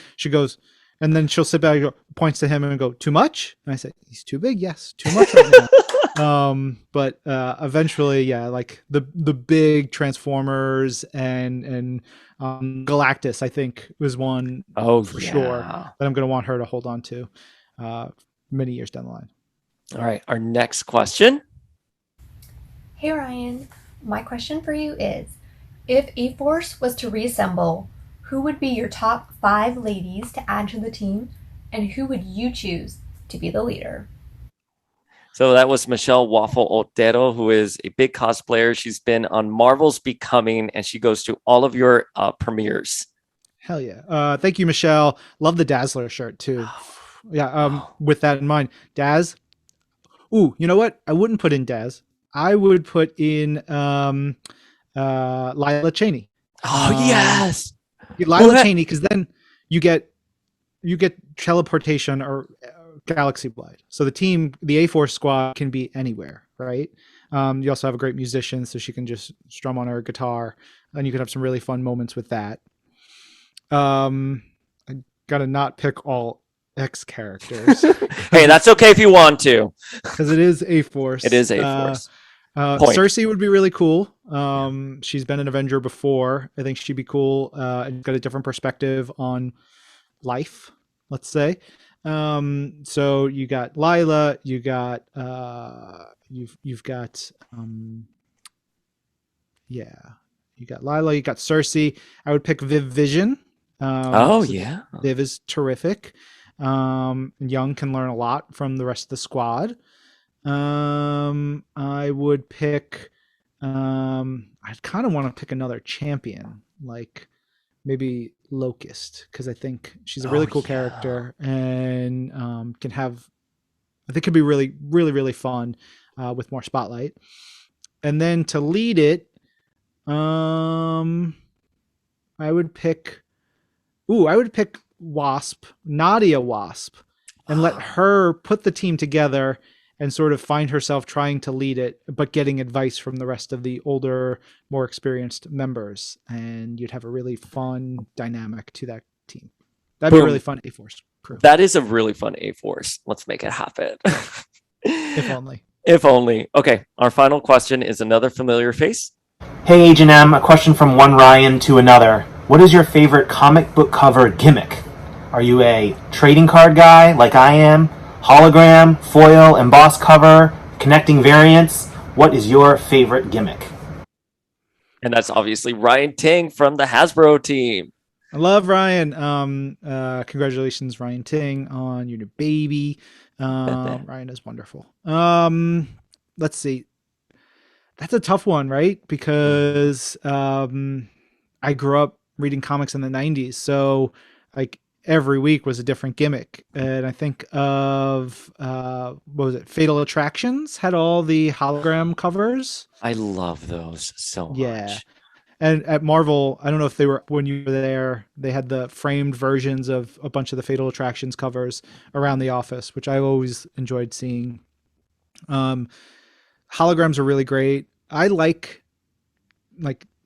and then she'll sit back and go, points to him and go, too much? And I say, he's too big. Yes. Too much right now. But eventually, yeah, like the big Transformers and Galactus, I think was one for sure that I'm going to want her to hold on to many years down the line. All right, our next question. Hey Ryan, my question for you is, if E-Force was to reassemble, who would be your top 5 ladies to add to the team, and who would you choose to be the leader? So that was Michelle Waffle Otero, who is a big cosplayer. She's been on Marvel's Becoming, and she goes to all of your premieres. Hell yeah. Thank you, Michelle. Love the Dazzler shirt too. Yeah. With that in mind, Daz. Ooh, you know what? I wouldn't put in Daz. I would put in Lila Cheney. Oh, yes. Lila Cheney, because then you get teleportation or galaxy wide. So the A-Force squad can be anywhere, right? You also have a great musician, so she can just strum on her guitar, and you can have some really fun moments with that. I gotta not pick all X characters. Hey, that's okay if you want to, because it is A-Force. It is A-Force. Cersei would be really cool. She's been an Avenger before. I think she'd be cool. And got a different perspective on life, let's say. So you got Lila, you got you've got you got Lila, you got Cersei. I would pick Viv Vision. Viv is terrific. Young can learn a lot from the rest of the squad. I would pick I'd kind of want to pick another champion, like maybe Locust, because I think she's a really cool character and can have, I think could be really, really, really fun with more spotlight. And then to lead it, I would pick Wasp, Nadia Wasp, and let her put the team together and sort of find herself trying to lead it, but getting advice from the rest of the older, more experienced members. And you'd have a really fun dynamic to that team. That'd be a really fun A-Force crew. That is a really fun A-Force. Let's make it happen. If only. If only. Okay, our final question is another familiar face. Hey, Agent M, a question from one Ryan to another. What is your favorite comic book cover gimmick? Are you a trading card guy like I am? Hologram, foil, embossed cover, connecting variants? What is your favorite gimmick? And that's obviously Ryan Ting from the Hasbro team. I love Ryan. Congratulations, Ryan Ting, on your new baby. Ryan is wonderful. Let's see. That's a tough one, right? Because I grew up reading comics in the 90s. So like every week was a different gimmick. And I think of, what was it? Fatal Attractions had all the hologram covers. I love those so much. Yeah. And at Marvel, I don't know if they were, when you were there, they had the framed versions of a bunch of the Fatal Attractions covers around the office, which I always enjoyed seeing. Holograms are really great. I like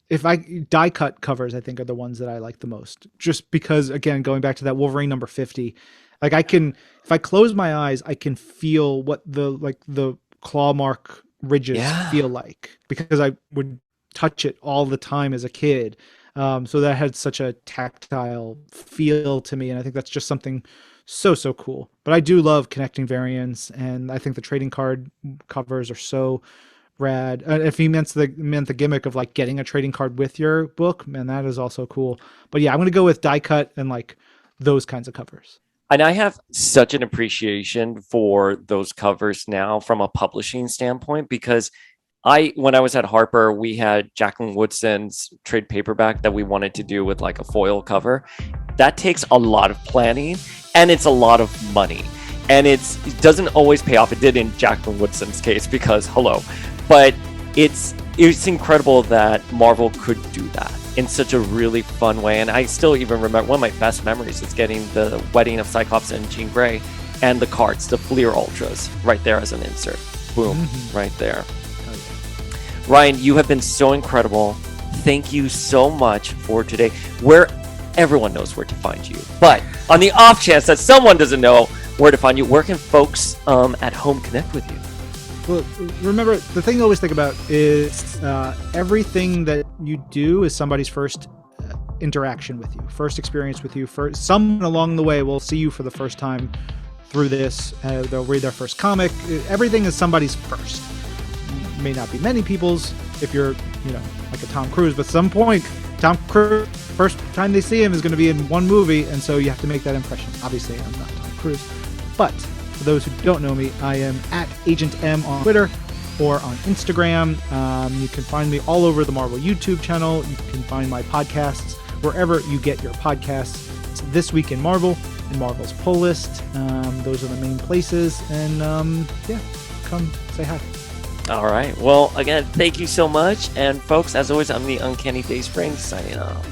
if I die cut covers, I think are the ones that I like the most, just because, again, going back to that Wolverine number 50, like if I close my eyes, I can feel what the claw mark ridges feel like, because I would touch it all the time as a kid. So that had such a tactile feel to me. And I think that's just something so cool. But I do love connecting variants, and I think the trading card covers are so rad. If he meant the gimmick of like getting a trading card with your book, man, that is also cool. But yeah, I'm going to go with die cut and like those kinds of covers. And I have such an appreciation for those covers now from a publishing standpoint, because when I was at Harper, we had Jacqueline Woodson's trade paperback that we wanted to do with like a foil cover. That takes a lot of planning, and it's a lot of money, and it doesn't always pay off. It did in Jacqueline Woodson's case, because hello, but it's incredible that Marvel could do that in such a really fun way. And I still even remember one of my best memories is getting the wedding of Cyclops and Jean Grey and the cards, the Fleer Ultras, right there as an insert. Boom, right there. Ryan, you have been so incredible. Thank you so much for today. Where everyone knows where to find you, but on the off chance that someone doesn't know where to find you, where can folks at home connect with you? Well, remember, the thing to always think about is everything that you do is somebody's first interaction with you, first experience with you. Someone along the way will see you for the first time through this. They'll read their first comic. Everything is somebody's first. May not be many people's if you're, like a Tom Cruise, but at some point, Tom Cruise, first time they see him is going to be in one movie, and so you have to make that impression. Obviously, I'm not Tom Cruise, but for those who don't know me, I am at Agent M on Twitter or on Instagram. You can find me all over the Marvel YouTube channel. You can find my podcasts wherever you get your podcasts. It's This Week in Marvel and Marvel's Pull List. Those are the main places. And yeah, come say hi. All right. Well, again, thank you so much. And folks, as always, I'm the Uncanny Dayspring signing off.